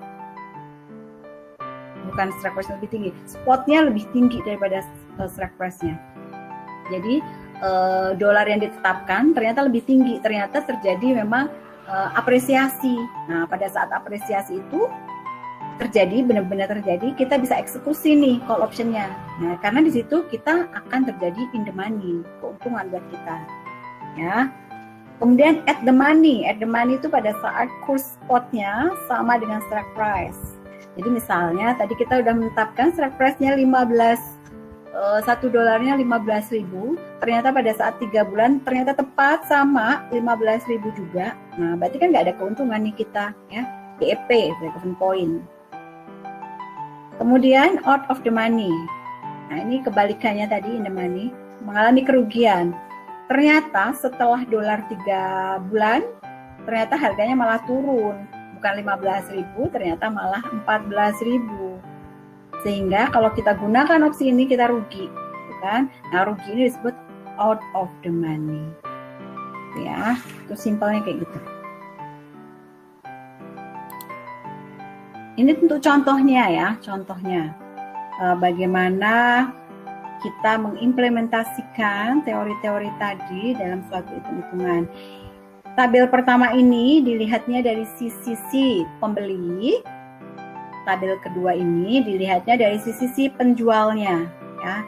Bukan strike price lebih tinggi, spotnya lebih tinggi daripada strike price-nya. Jadi dolar yang ditetapkan ternyata lebih tinggi, ternyata terjadi memang apresiasi. Nah, pada saat apresiasi itu terjadi, benar-benar terjadi, kita bisa eksekusi nih call option-nya. Nah, karena di situ kita akan terjadi in the money, keuntungan buat kita. Ya. Kemudian at the money itu pada saat kurs spotnya sama dengan strike price. Jadi misalnya tadi kita udah menetapkan strike price-nya 1 dolarnya 15.000, ternyata pada saat 3 bulan ternyata tepat sama 15.000 juga. Nah, berarti kan nggak ada keuntungan nih kita ya. BEP, break even point. Kemudian out of the money. Nah, ini kebalikannya tadi in the money, mengalami kerugian. Ternyata setelah dolar 3 bulan, ternyata harganya malah turun. Bukan 15.000, ternyata malah 14.000. Sehingga kalau kita gunakan opsi ini kita rugi, kan? Nah, rugi ini disebut out of the money. Ya, itu simpelnya kayak gitu. Ini tentu contohnya ya, bagaimana kita mengimplementasikan teori-teori tadi dalam suatu hitung-hitungan. Tabel pertama ini dilihatnya dari sisi pembeli, tabel kedua ini dilihatnya dari sisi penjualnya, ya.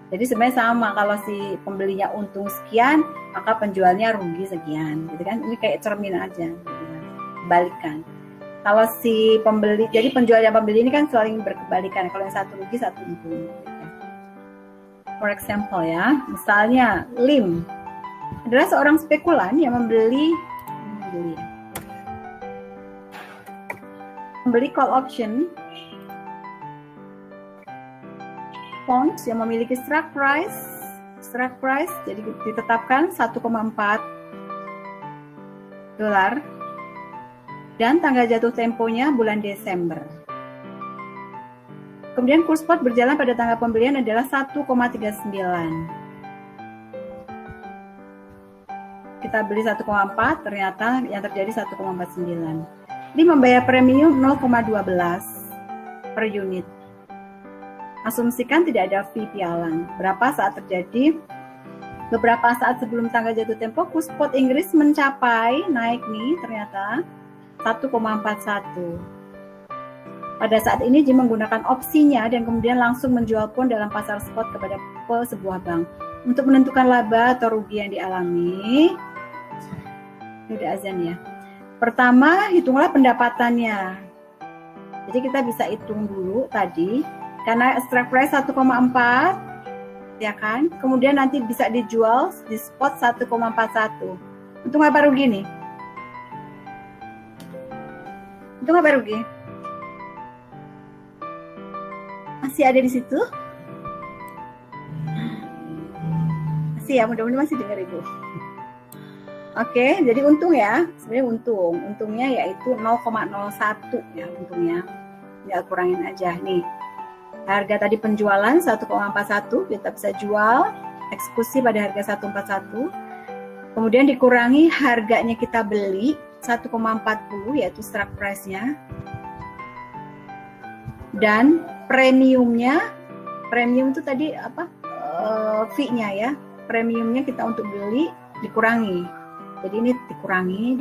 Jadi sebenarnya sama, kalau si pembelinya untung sekian, maka penjualnya rugi sekian, gitu kan? Ini kayak cermin aja, gitu kan? Balikan. Kalau si pembeli, jadi penjual dan pembeli ini kan saling berkebalikan. Kalau yang satu rugi, satu untung. For example ya, misalnya Lim adalah seorang spekulan yang membeli call option bonds yang memiliki strike price jadi ditetapkan 1,4 dolar. Dan tanggal jatuh temponya bulan Desember. Kemudian kurs spot berjalan pada tanggal pembelian adalah 1,39. Kita beli 1,4, ternyata yang terjadi 1,49. Ini membayar premium 0,12 per unit. Asumsikan tidak ada fee pialang. Beberapa saat sebelum tanggal jatuh tempo, kurs spot Inggris mencapai naik nih ternyata 1,41. Pada saat ini Jim menggunakan opsinya dan kemudian langsung menjual pun dalam pasar spot kepada sebuah bank. Untuk menentukan laba atau rugi yang dialami, udah azan ya. Pertama, hitunglah pendapatannya. Jadi kita bisa hitung dulu tadi, karena strike price 1,4, ya kan? Kemudian nanti bisa dijual di spot 1,41. Untung apa rugi nih? Untung apa rugi? Masih ada di situ? Masih ya, mudah-mudahan masih dengar Ibu. Oke, jadi untung ya. Sebenarnya untung. Untungnya yaitu 0,01 ya untungnya. Ya kurangin aja nih. Harga tadi penjualan 1,41, kita bisa jual eksekusi pada harga 1,41. Kemudian dikurangi harganya kita beli 1,40 yaitu strike price-nya, dan premium itu tadi apa, fee-nya ya, premiumnya kita untuk beli dikurangi, jadi ini dikurangi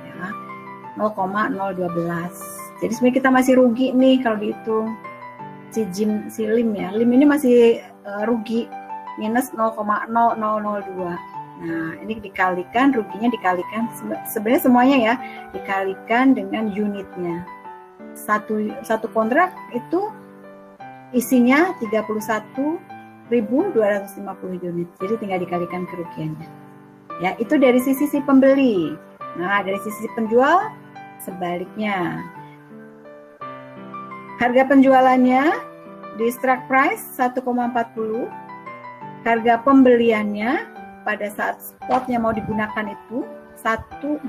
ya 0,012. Jadi sebenarnya kita masih rugi nih kalau dihitung si Lim ya, Lim ini masih rugi minus 0,0002. Nah, ini dikalikan, ruginya dikalikan, sebenarnya semuanya ya, dikalikan dengan unitnya. satu kontrak itu isinya 31.250 unit. Jadi tinggal dikalikan kerugiannya. Ya, itu dari sisi si pembeli. Nah, dari sisi penjual sebaliknya. Harga penjualannya di strike price 1,40. Harga pembeliannya pada saat spotnya mau digunakan itu 141.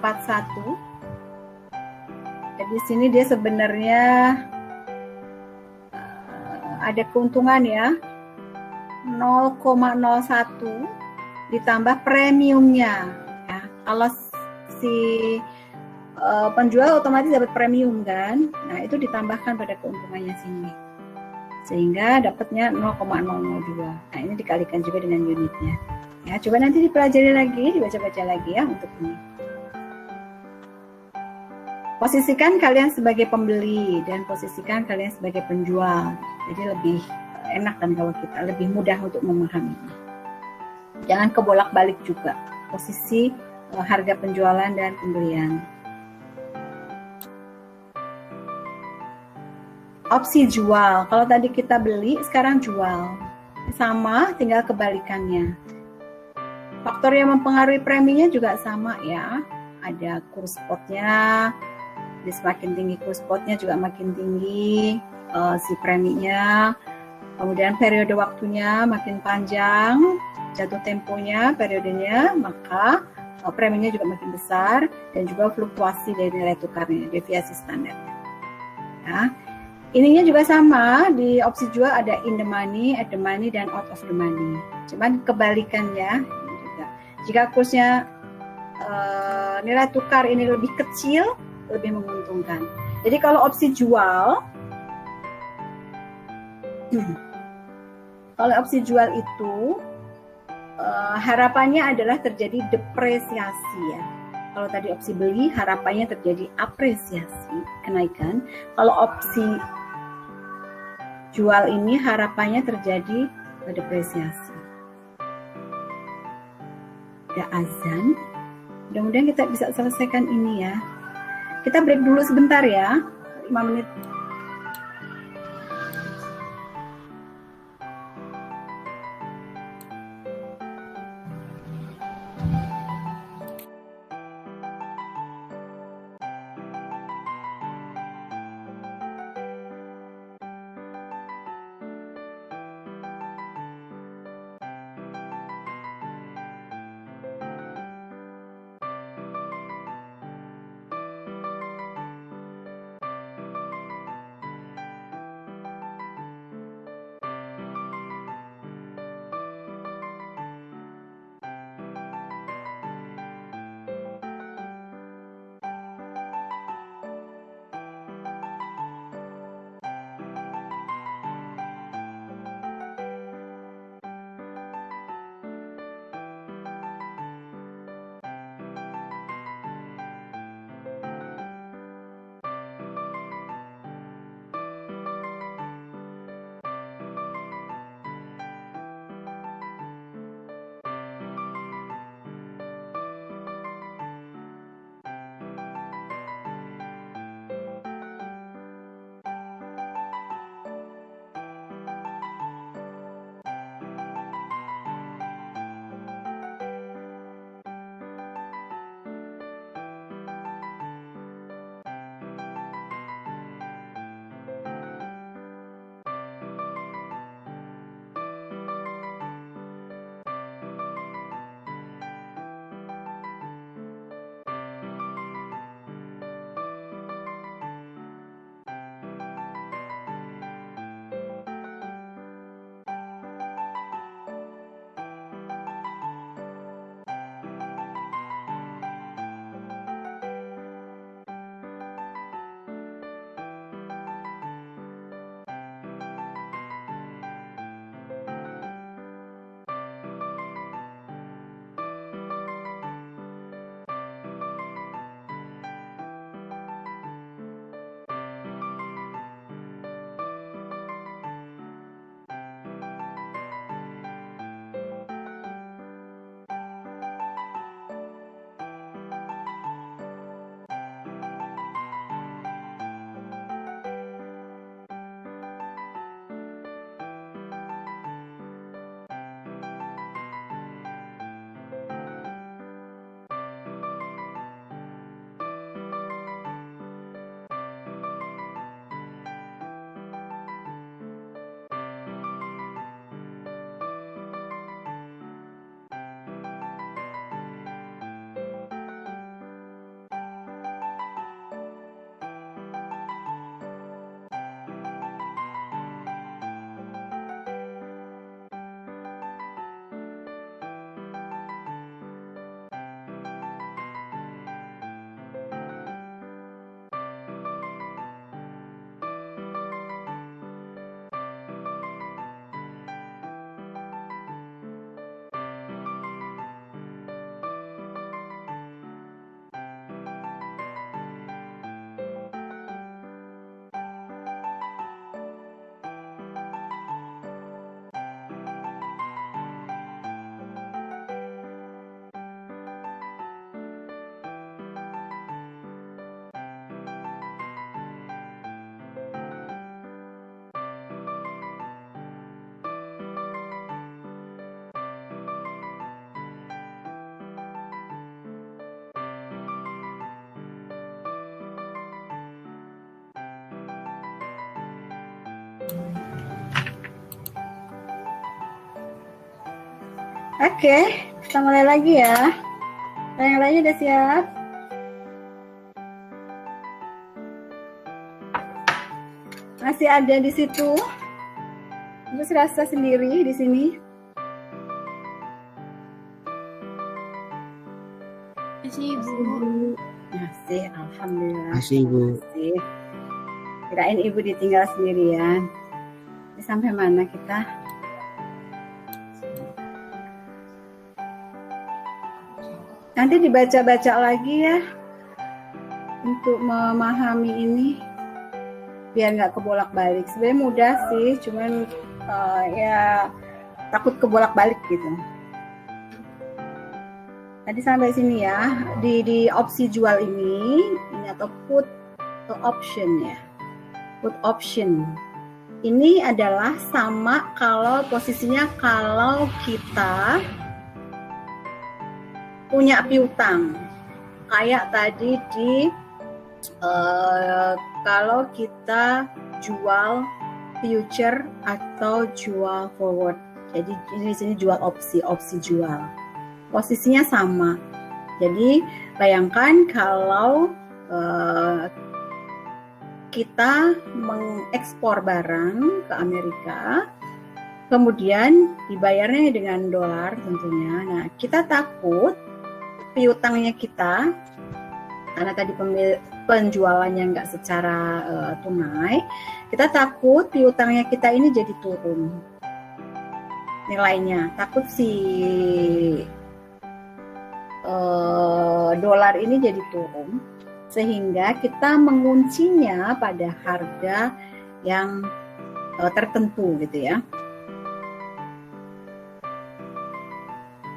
Jadi di sini dia sebenarnya ada keuntungan ya, 0,01 ditambah premiumnya. Ya, kalau si penjual otomatis dapat premium kan, nah itu ditambahkan pada keuntungannya sini, sehingga dapatnya 0,002. Nah ini dikalikan juga dengan unitnya. Ya, coba nanti dipelajari lagi, dibaca-baca lagi ya untuk ini. Posisikan kalian sebagai pembeli dan posisikan kalian sebagai penjual. Jadi lebih enak kan kalau kita lebih mudah untuk memahaminya. Jangan kebolak-balik juga posisi harga penjualan dan pembelian. Opsi jual. Kalau tadi kita beli, sekarang jual. Sama, tinggal kebalikannya. Faktor yang mempengaruhi preminya juga sama ya. Ada kurs spotnya. Jadi semakin tinggi kurs spotnya juga makin tinggi si preminya. Kemudian periode waktunya makin panjang, jatuh temponya, periodenya, maka preminya juga makin besar dan juga fluktuasi dari nilai tukarnya, deviasi standar. Ya. Ininya juga sama, di opsi jual ada in the money, at the money, dan out of the money. Cuman kebalikannya juga. Jika kursnya nilai tukar ini lebih kecil, lebih menguntungkan. Jadi kalau opsi jual, itu harapannya adalah terjadi depresiasi ya. Kalau tadi opsi beli, harapannya terjadi apresiasi, kenaikan. Kalau opsi jual ini harapannya terjadi depresiasi. Ada azan. Mudah-mudahan kita bisa selesaikan ini ya. Kita break dulu sebentar ya, 5 menit. Oke, kita mulai lagi ya. Yang lainnya udah siap? Masih ada di situ? Terus rasa sendiri di sini? Masih, Ibu. Masih, alhamdulillah. Masih, Ibu. Masih. Kirain Ibu ditinggal sendirian. Ini sampai mana kita? Nanti dibaca-baca lagi ya untuk memahami ini biar nggak kebolak-balik. Sebenarnya mudah sih, cuman ya takut kebolak-balik gitu. Tadi sampai sini ya, di opsi jual ini atau put option ya, put option. Ini adalah sama kalau posisinya kalau kita punya piutang, kayak tadi di kalau kita jual future atau jual forward. Jadi di sini jual opsi jual. Posisinya sama. Jadi bayangkan kalau kita mengekspor barang ke Amerika, kemudian dibayarnya dengan dolar tentunya. Nah, kita takut piutangnya kita, karena tadi penjualannya nggak secara tunai, kita takut piutangnya kita ini jadi turun nilainya. Takut si dolar ini jadi turun, sehingga kita menguncinya pada harga yang tertentu gitu ya.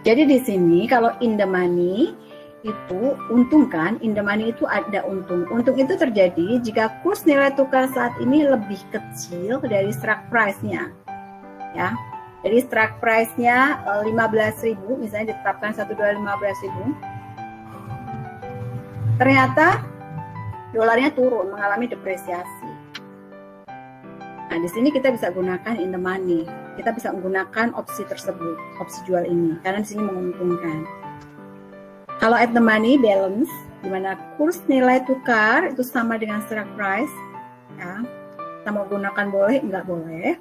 Jadi di sini kalau in the money itu untung kan, in the money itu ada untung. Untung itu terjadi jika kurs nilai tukar saat ini lebih kecil dari strike price-nya. Ya. Jadi strike price-nya 15.000, misalnya ditetapkan 1 dolar 15.000. Ternyata dolarnya turun, mengalami depresiasi. Nah, di sini kita bisa gunakan in the money. Kita bisa menggunakan opsi tersebut, opsi jual ini, karena di sini menguntungkan. Kalau at the money balance, di mana kurs nilai tukar itu sama dengan strike price, ya, kita mau gunakan boleh, enggak boleh.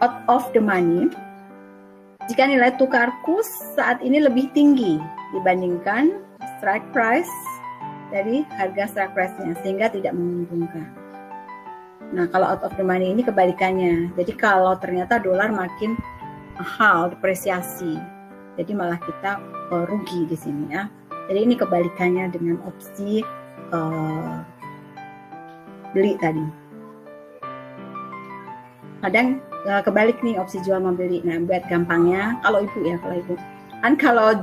Out of the money, jika nilai tukar kurs saat ini lebih tinggi dibandingkan strike price dari harga strike price-nya, sehingga tidak menguntungkan. Nah, kalau out of the money ini kebalikannya. Jadi kalau ternyata dolar makin mahal, depresiasi, jadi malah kita rugi di sini ya. Jadi ini kebalikannya dengan opsi beli tadi. Kadang kebalik nih opsi jual membeli. Nah, buat gampangnya, kalau ibu kan kalau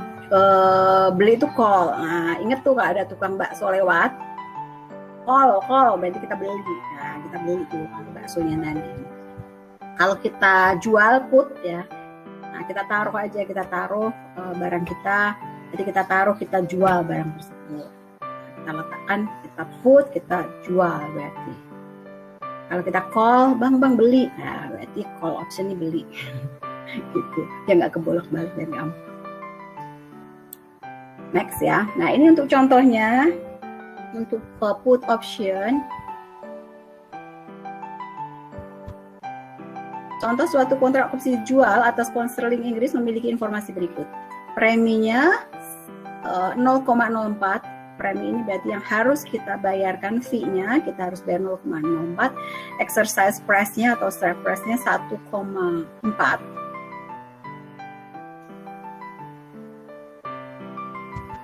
beli itu call. Nah, inget tuh kalau ada tukang bakso lewat, call berarti kita beli. Nah, kita beli tuh baksonya tadi. Kalau kita jual put ya, nah kita taruh barang kita. Jadi kita taruh, kita jual barang tersebut. Kita letakkan, kita put, kita jual berarti. Kalau kita call, bang beli, nah berarti call option ini beli. Gitu. Ya nggak kebolak-balik dari kamu. Next ya. Nah ini untuk contohnya. Untuk put option, contoh suatu kontrak opsi jual atas pound sterling Inggris memiliki informasi berikut. Preminya 0,04. Premi ini berarti yang harus kita bayarkan fee-nya, kita harus bayar 0,04. Exercise price-nya atau strike price-nya 1,4.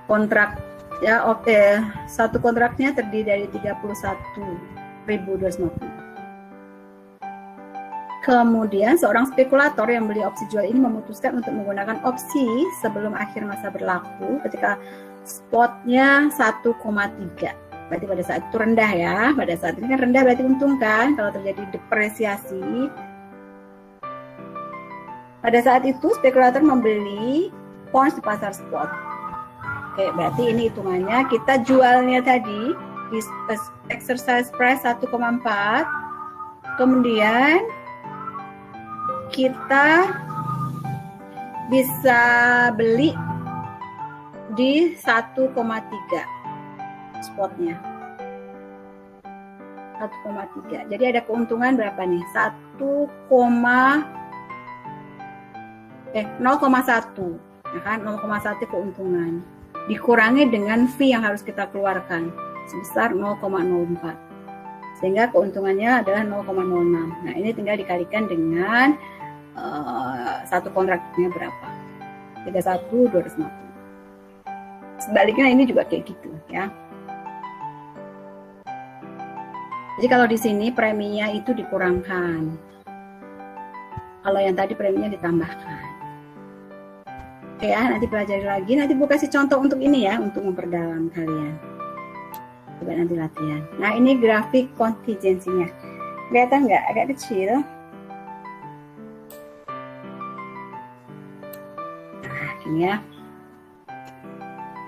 Kontrak ya, oke. Satu kontraknya terdiri dari 31.250. Kemudian seorang spekulator yang beli opsi jual ini memutuskan untuk menggunakan opsi sebelum akhir masa berlaku ketika spotnya 1,3. Berarti pada saat itu rendah ya. Pada saat ini kan rendah berarti untung kan kalau terjadi depresiasi. Pada saat itu spekulator membeli pounds di pasar spot. Oke, berarti ini hitungannya kita jualnya tadi di exercise price 1,4. Kemudian kita bisa beli di 1,3 spotnya. 1,3. Jadi ada keuntungan berapa nih? 0,1. Ya kan? 0,1 keuntungan. Dikurangi dengan fee yang harus kita keluarkan sebesar 0,04. Sehingga keuntungannya adalah 0,06. Nah, ini tinggal dikalikan dengan satu kontraknya berapa? 31.250. Sebaliknya ini juga kayak gitu ya. Jadi kalau di sini preminya itu dikurangkan. Kalau yang tadi preminya ditambahkan. Oke ya, nanti pelajari lagi. Nanti Bu kasih contoh untuk ini ya, untuk memperdalam kalian. Coba nanti latihan. Nah, ini grafik kontingensinya. Kelihatan nggak? Agak kecil. Nah, ini ya.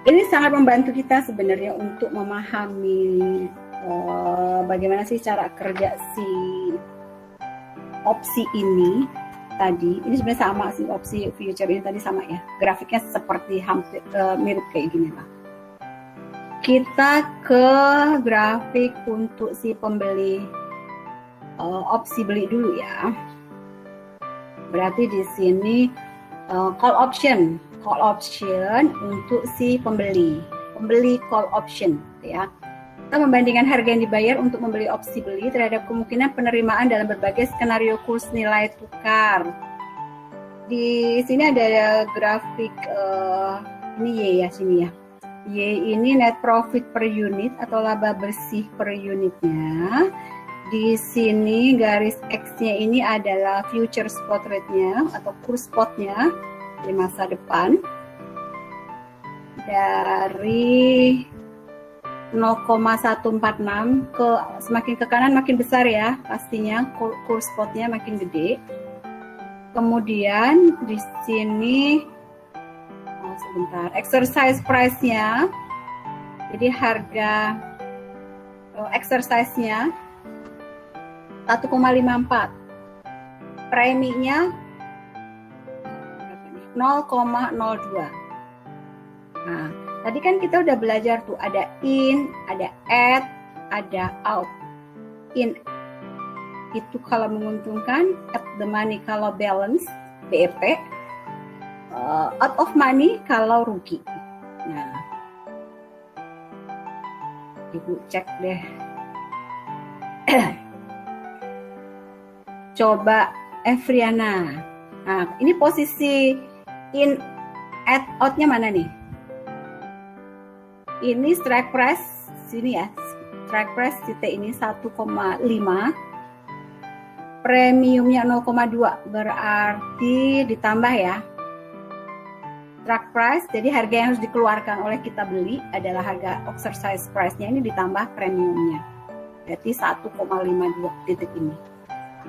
Ini sangat membantu kita sebenarnya untuk memahami bagaimana sih cara kerja si opsi ini tadi. Ini sebenarnya sama sih, opsi future ini tadi sama ya. Grafiknya seperti hampir mirip kayak gini lah. Kita ke grafik untuk si pembeli opsi beli dulu ya. Berarti di sini call option untuk si pembeli call option ya. Kita membandingkan harga yang dibayar untuk membeli opsi beli terhadap kemungkinan penerimaan dalam berbagai skenario kurs nilai tukar. Di sini ada grafik ini Y ya, sini ya. Y ini net profit per unit atau laba bersih per unitnya. Di sini garis X-nya ini adalah future spot rate-nya atau kurs spotnya di masa depan. Dari 0,146 ke semakin ke kanan makin besar ya, pastinya kurs spotnya makin gede. Kemudian di sini sebentar, exercise price-nya. Jadi harga exercise-nya 1,54. Preminya 0,02. Nah, tadi kan kita udah belajar tuh, ada in, ada add, ada out. In itu kalau menguntungkan, at the money kalau balance, BEP, out of money kalau rugi. Nah, Ibu cek deh. Coba Evriana. Nah, ini posisi in, at, out-nya mana nih? Ini strike price sini ya, strike price titik ini 1,5, premiumnya 0,2, berarti ditambah ya strike price. Jadi harga yang harus dikeluarkan oleh kita beli adalah harga exercise price-nya, ini ditambah premiumnya, berarti 1,52 titik ini.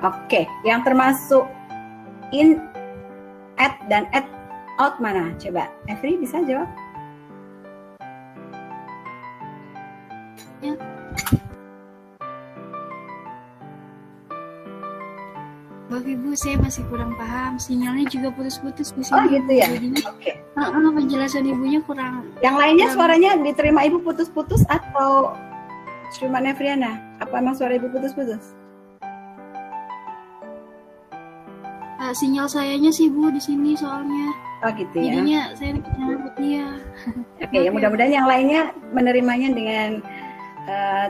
Oke, yang termasuk in, at, dan at out mana? Coba Evri bisa jawab. Ya. Maaf Ibu, saya masih kurang paham. Sinyalnya juga putus-putus di sini. Oh gitu ya. Oke. Penjelasan Ibunya kurang. Yang lainnya suaranya diterima Ibu putus-putus atau cuma Evriana? Apa emang suara Ibu putus-putus? Sinyal sayanya sih Bu di sini soalnya. Oh gitu ya. Jadinya saya nyambut dia. Oke, ya mudah-mudahan yang lainnya menerimanya dengan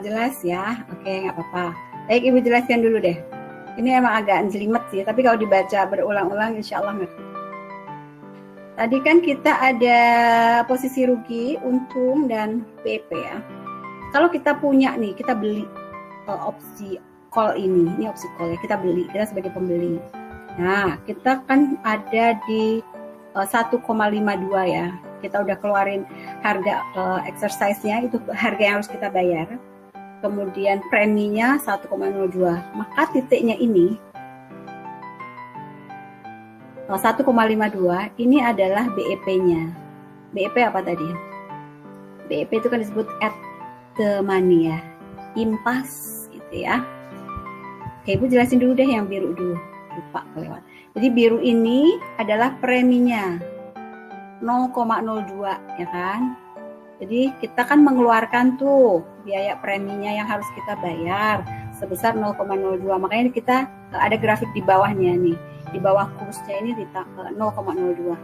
jelas ya. Oke, nggak apa-apa. Baik, Ibu jelaskan dulu deh. Ini emang agak jelimet sih, tapi kalau dibaca berulang-ulang insya Allah ngerti. Tadi kan kita ada posisi rugi, untung, dan PP ya. Kalau kita punya nih, kita beli opsi call ini opsi call ya, kita beli, kita sebagai pembeli. Nah, kita kan ada di 1,52 ya. Kita udah keluarin harga exercise-nya, itu harga yang harus kita bayar. Kemudian preminya 1,02. Maka titiknya ini 1,52 ini adalah BEP-nya. BEP apa tadi? BEP itu kan disebut at the money ya. Impas gitu ya. Oke, Ibu jelasin dulu deh yang biru dulu. Lupa kelewat. Jadi biru ini adalah preminya 0,02 ya kan. Jadi kita kan mengeluarkan tuh biaya preminya yang harus kita bayar sebesar 0,02. Makanya kita ada grafik di bawahnya nih. Di bawah kursnya ini 0,02.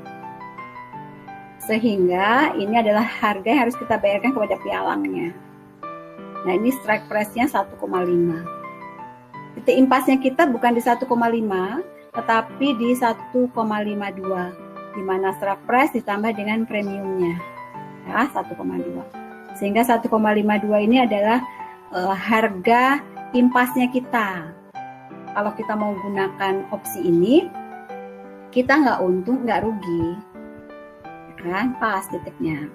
Sehingga ini adalah harga yang harus kita bayarkan kepada pialangnya. Nah, ini strike price-nya 1,5. Titik impasnya kita bukan di 1,5, tetapi di 1,52. Di mana strike price ditambah dengan premiumnya. Ya, 1,2. Sehingga 1,52 ini adalah harga impasnya kita. Kalau kita mau gunakan opsi ini, kita nggak untung, nggak rugi. Kan? Pas titiknya.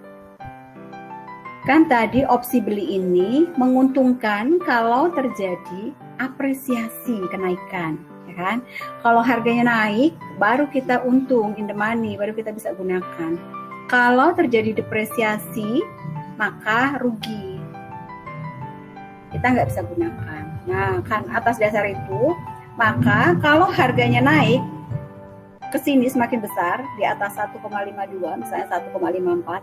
Kan tadi opsi beli ini menguntungkan kalau terjadi apresiasi kenaikan. Ya kan? Kalau harganya naik, baru kita untung in the money, baru kita bisa gunakan. Kalau terjadi depresiasi, maka rugi. Kita nggak bisa gunakan. Nah, kan atas dasar itu, maka kalau harganya naik ke sini semakin besar, di atas 1,52, misalnya 1,54,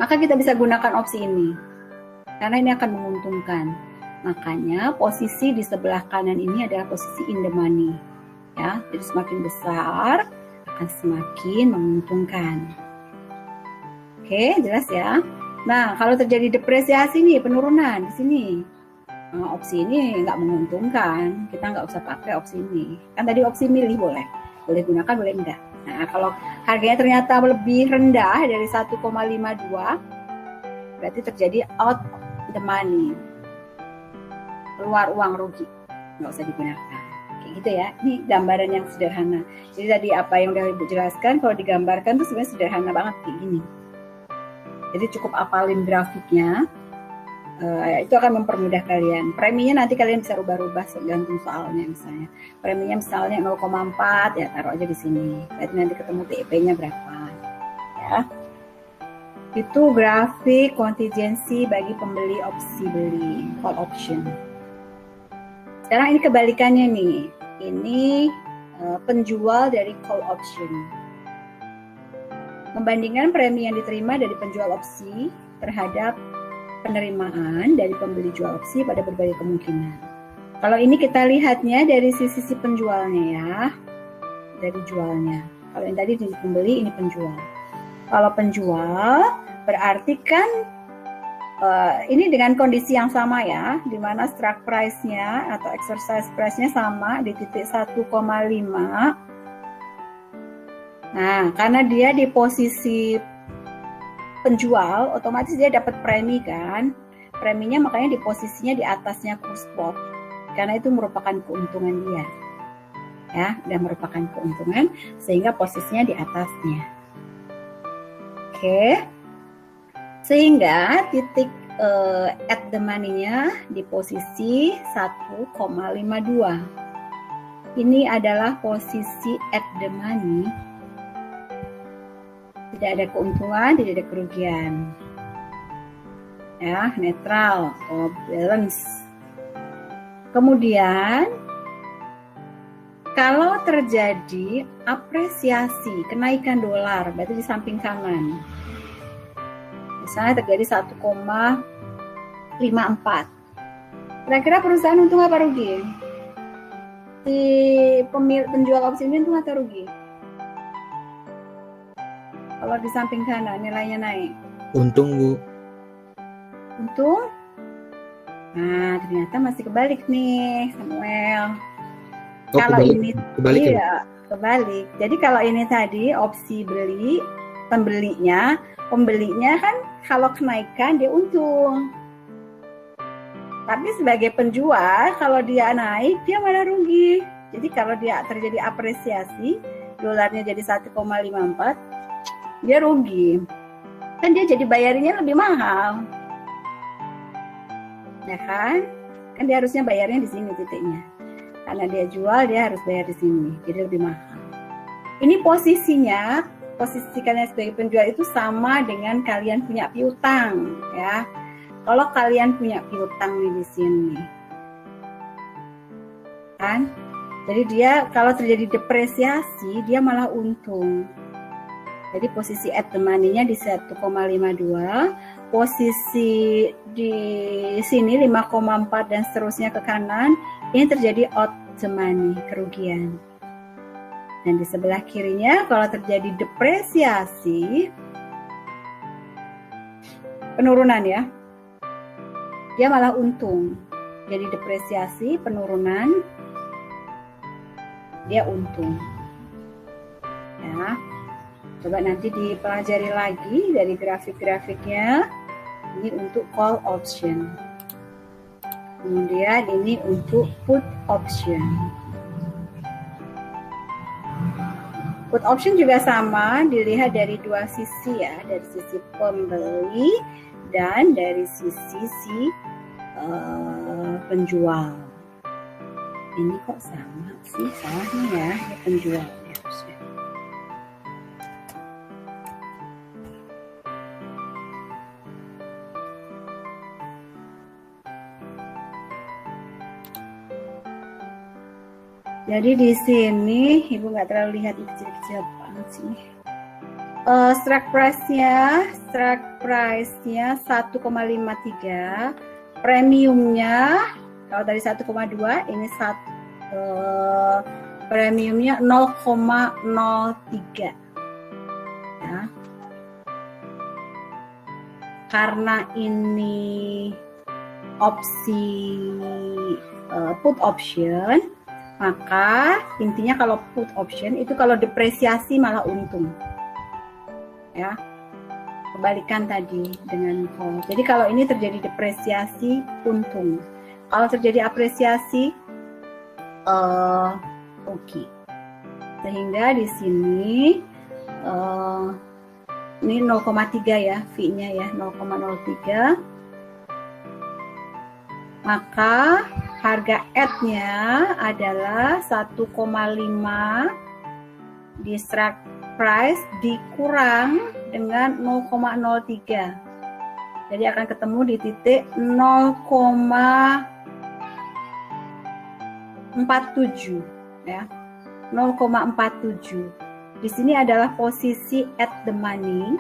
maka kita bisa gunakan opsi ini. Karena ini akan menguntungkan. Makanya posisi di sebelah kanan ini adalah posisi in the money. Ya, jadi semakin besar akan semakin menguntungkan. Oke, jelas ya. Nah, kalau terjadi depresiasi nih, penurunan di sini, opsi ini nggak menguntungkan. Kita nggak usah pakai opsi ini. Kan tadi opsi milih boleh gunakan, boleh enggak. Nah, kalau harganya ternyata lebih rendah dari 1,52, berarti terjadi out the money, keluar uang, rugi, nggak usah digunakan. Gitu ya, ini gambaran yang sederhana. Jadi tadi apa yang udah Ibu jelaskan, kalau digambarkan tuh sebenarnya sederhana banget kayak gini. Jadi cukup apalin grafiknya, itu akan mempermudah kalian. Preminya nanti kalian bisa rubah-rubah tergantung soalnya misalnya. Preminya misalnya 0,4 ya taruh aja di sini. Berarti nanti ketemu TIP-nya berapa ya. Itu grafik kontingensi bagi pembeli opsi beli, call option. Sekarang ini kebalikannya nih. Ini penjual dari call option. Membandingkan premi yang diterima dari penjual opsi terhadap penerimaan dari pembeli jual opsi pada berbagai kemungkinan. Kalau ini kita lihatnya dari sisi penjualnya ya, dari jualnya. Kalau yang tadi dari pembeli, ini penjual. Kalau penjual berarti kan ini dengan kondisi yang sama ya, di mana strike price-nya atau exercise price-nya sama di titik 1,5. Nah, karena dia di posisi penjual, otomatis dia dapat premi kan. Preminya makanya di posisinya di atasnya kurs spot. Karena itu merupakan keuntungan dia. Ya, dan merupakan keuntungan sehingga posisinya di atasnya. Oke. Sehingga titik at the money-nya di posisi 1,52. Ini adalah posisi at the money. Tidak ada keuntungan, tidak ada kerugian. Ya, netral atau balance. Kemudian kalau terjadi apresiasi, kenaikan dolar, berarti di samping kanan. Misalnya terjadi 1,54. Kira-kira perusahaan untung apa rugi? Si penjual opsi ini untung atau rugi? Kalau di samping kanan nilainya naik. Untung, Bu. Untung? Nah, ternyata masih kebalik nih, Samuel. Oh, kalau kebalik. ini Kebalik ya? iya, kebalik. Jadi kalau ini tadi opsi beli, pembelinya kan kalau kenaikan dia untung. Tapi sebagai penjual, kalau dia naik, dia malah rugi. Jadi kalau dia terjadi apresiasi, dolarnya jadi 1,54, dia rugi. Kan dia jadi bayarnya lebih mahal. Ya kan? Kan dia harusnya bayarnya di sini titiknya. Karena dia jual, dia harus bayar di sini. Jadi lebih mahal. Ini posisinya, posisi kalian sebagai penjual itu sama dengan kalian punya piutang, ya. Kalau kalian punya piutang nih di sini, kan? Jadi dia kalau terjadi depresiasi dia malah untung. Jadi posisi at the money-nya di 1,52, posisi di sini 5,4 dan seterusnya ke kanan, ini terjadi out the money, kerugian. Dan di sebelah kirinya kalau terjadi depresiasi, penurunan ya, dia malah untung. Jadi depresiasi, penurunan, dia untung. Ya, coba nanti dipelajari lagi dari grafik-grafiknya. Ini untuk call option. Kemudian ini untuk put option. Put option juga sama, dilihat dari dua sisi ya, dari sisi pembeli dan dari sisi penjual. Ini kok sama sih, salahnya ya, ini penjual ya harusnya. Jadi di sini ibu nggak terlalu lihat kecil-kecil banget sih. Strike price-nya 1,53, premiumnya kalau dari 1,2 ini premiumnya 0,03 ya. Karena ini opsi put option, maka intinya kalau put option itu kalau depresiasi malah untung. Ya. Kebalikan tadi dengan call. Jadi kalau ini terjadi depresiasi untung. Kalau terjadi apresiasi rugi. Sehingga di sini ini 0,3 ya, fee-nya ya 0,03. Maka harga ad-nya adalah 1,5 di strike price dikurang dengan 0,03. Jadi akan ketemu di titik 0,47 ya. 0,47. Di sini adalah posisi at the money.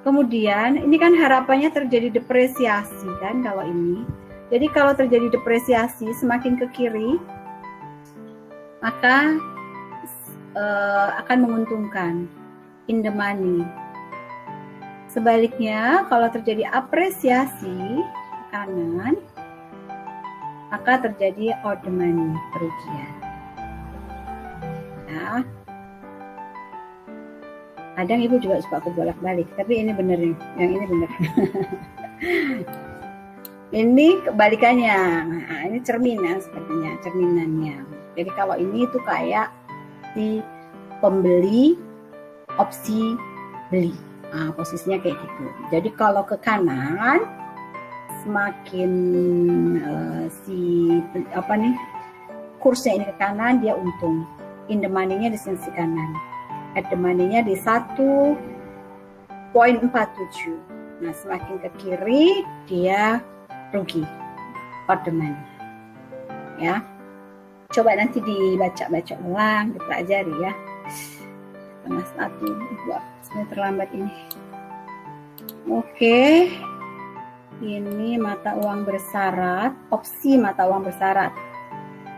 Kemudian ini kan harapannya terjadi depresiasi kan kalau ini. Jadi kalau terjadi depresiasi semakin ke kiri maka akan menguntungkan in the money. Sebaliknya kalau terjadi apresiasi ke kanan maka terjadi out the money, kerugian. Ya. Kadang ibu juga suka aku bolak-balik, tapi ini bener nih, yang ini bener. Ini kebalikannya. Nah, ini cerminan sepertinya, cerminannya. Jadi kalau ini tuh kayak si pembeli opsi beli. Nah, posisinya kayak gitu. Jadi kalau ke kanan semakin kursnya ini ke kanan dia untung. In the money-nya di sisi kanan. At the money-nya di 1,47. Nah, semakin ke kiri dia rugi. Out the money. Ya. Coba nanti dibaca-baca ulang, dipelajari ya. Setengah 1, sebenarnya terlambat ini. Oke. Ini mata uang bersyarat, opsi mata uang bersyarat.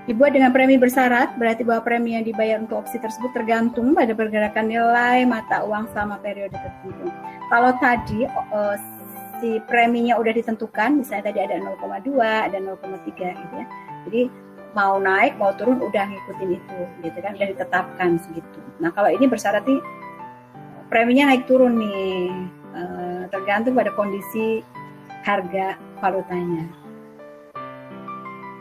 Dibuat dengan premi bersyarat, berarti bahwa premi yang dibayar untuk opsi tersebut tergantung pada pergerakan nilai mata uang selama periode tertentu. Kalau tadi si preminya udah ditentukan, misalnya tadi ada 0,2, ada 0,3 gitu ya. Jadi mau naik, mau turun udah ngikutin itu, gitu kan, udah ditetapkan segitu. Nah kalau ini bersyarat nih, preminya naik turun nih, tergantung pada kondisi harga valutanya.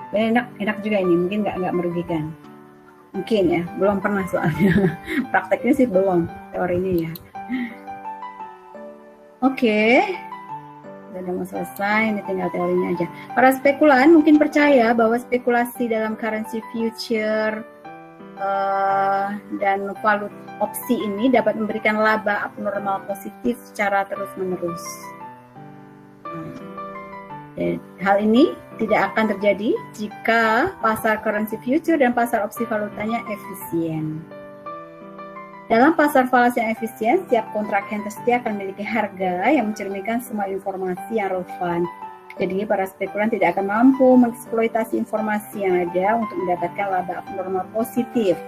Enak juga ini, mungkin nggak merugikan, mungkin ya, belum pernah soalnya, prakteknya sih belum, teorinya ya. Oke. Udah mau selesai, ini tinggal teorinya aja. Para spekulan mungkin percaya bahwa spekulasi dalam currency future dan valuta opsi ini dapat memberikan laba abnormal positif secara terus-menerus. Hal ini tidak akan terjadi jika pasar currency future dan pasar opsi valutanya efisien. Dalam pasar falas yang efisien, setiap kontrak yang tersedia akan memiliki harga yang mencerminkan semua informasi yang relevan. Jadi para spekulan tidak akan mampu mengeksploitasi informasi yang ada untuk mendapatkan laba abnormal positif.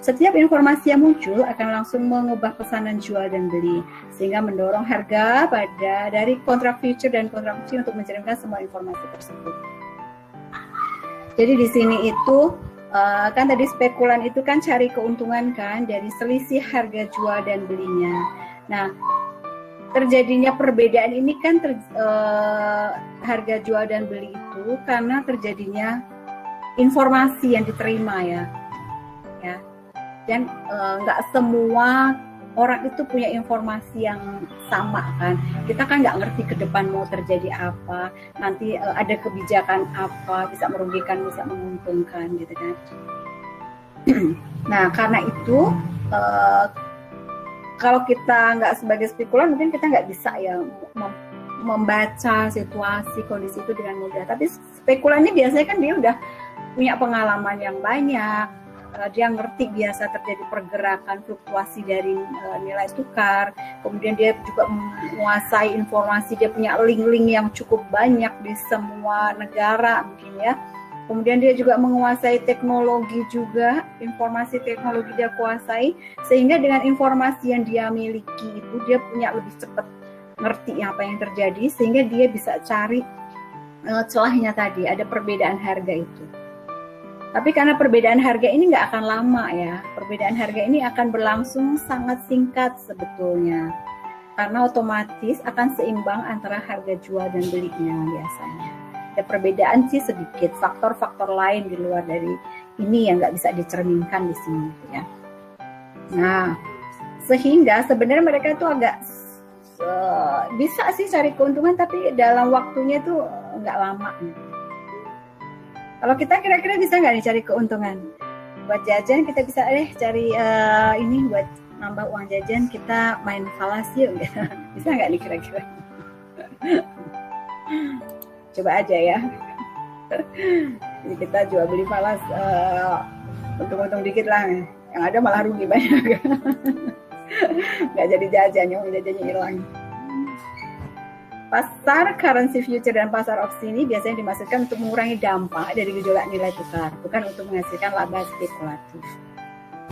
Setiap informasi yang muncul akan langsung mengubah pesanan jual dan beli, sehingga mendorong harga dari kontrak future dan kontrak opsi untuk mencerminkan semua informasi tersebut. Jadi di sini itu kan tadi spekulan itu kan cari keuntungan kan dari selisih harga jual dan belinya. Nah, terjadinya perbedaan ini kan harga jual dan beli itu karena terjadinya informasi yang diterima ya. Dan nggak semua orang itu punya informasi yang sama kan. Kita kan nggak ngerti ke depan mau terjadi apa, nanti ada kebijakan apa, bisa merugikan, bisa menguntungkan gitu kan. Nah karena itu kalau kita nggak sebagai spekulan mungkin kita nggak bisa ya membaca situasi kondisi itu dengan mudah. Tapi spekulannya biasanya kan dia udah punya pengalaman yang banyak. Dia ngerti biasa terjadi pergerakan fluktuasi dari nilai tukar, kemudian dia juga menguasai informasi, dia punya link-link yang cukup banyak di semua negara mungkin ya. Kemudian dia juga menguasai teknologi juga, informasi teknologi dia kuasai, sehingga dengan informasi yang dia miliki itu dia punya lebih cepat ngerti apa yang terjadi, sehingga dia bisa cari celahnya tadi, ada perbedaan harga itu. Tapi karena perbedaan harga ini nggak akan lama ya, perbedaan harga ini akan berlangsung sangat singkat sebetulnya. Karena otomatis akan seimbang antara harga jual dan belinya biasanya. Ada perbedaan sih sedikit, faktor-faktor lain di luar dari ini yang nggak bisa dicerminkan di sini ya. Nah, sehingga sebenarnya mereka itu agak bisa sih cari keuntungan, tapi dalam waktunya itu nggak lama. Kalau kita kira-kira bisa nggak nih cari keuntungan? Buat jajan kita bisa cari ini buat nambah uang jajan, kita main falas yuk. Bisa nggak nih kira-kira? Coba aja ya. Jadi kita jual beli falas, untung-untung dikit lah. Yang ada malah rugi banyak. Nggak jadi jajan, uang jajannya hilang. Pasar currency future dan pasar opsi ini biasanya dimaksudkan untuk mengurangi dampak dari gejolak nilai tukar, bukan untuk menghasilkan laba spekulatif.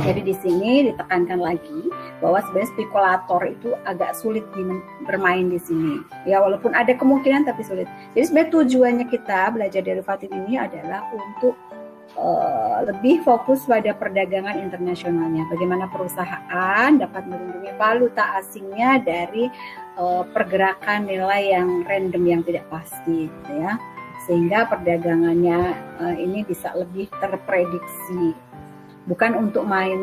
Jadi di sini ditekankan lagi bahwa sebenarnya spekulator itu agak sulit bermain di sini. Ya walaupun ada kemungkinan tapi sulit. Jadi sebenarnya tujuannya kita belajar derivatif ini adalah untuk lebih fokus pada perdagangan internasionalnya. Bagaimana perusahaan dapat melindungi valuta asingnya dari pergerakan nilai yang random yang tidak pasti, gitu ya. Sehingga perdagangannya ini bisa lebih terprediksi. Bukan untuk main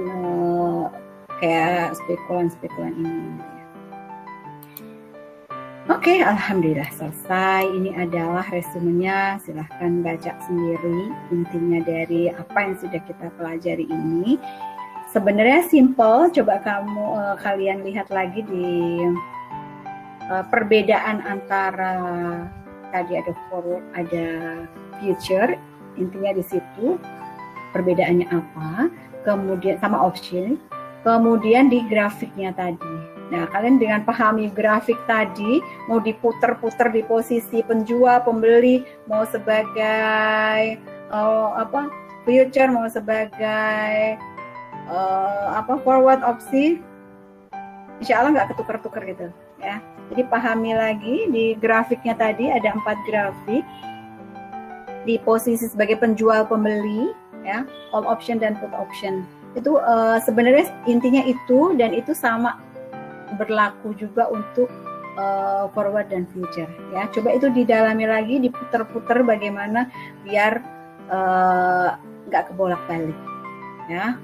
kayak spekulan-spekulan ini. Oke, alhamdulillah selesai. Ini adalah resumenya. Silahkan baca sendiri intinya dari apa yang sudah kita pelajari ini. Sebenarnya simple. Coba kalian lihat lagi di perbedaan antara tadi ada forward, ada future. Intinya di situ perbedaannya apa. Kemudian sama option. Kemudian di grafiknya tadi. Nah, kalian dengan pahami grafik tadi, mau diputer-puter di posisi penjual, pembeli, mau sebagai future, mau sebagai forward opsi, insya Allah nggak ketukar-tukar gitu, ya. Jadi pahami lagi di grafiknya tadi ada 4 grafik di posisi sebagai penjual, pembeli, ya, call option dan put option. Itu sebenarnya intinya itu, dan itu sama berlaku juga untuk forward dan future ya. Coba itu didalami lagi, diputer-puter bagaimana biar nggak kebolak-balik ya.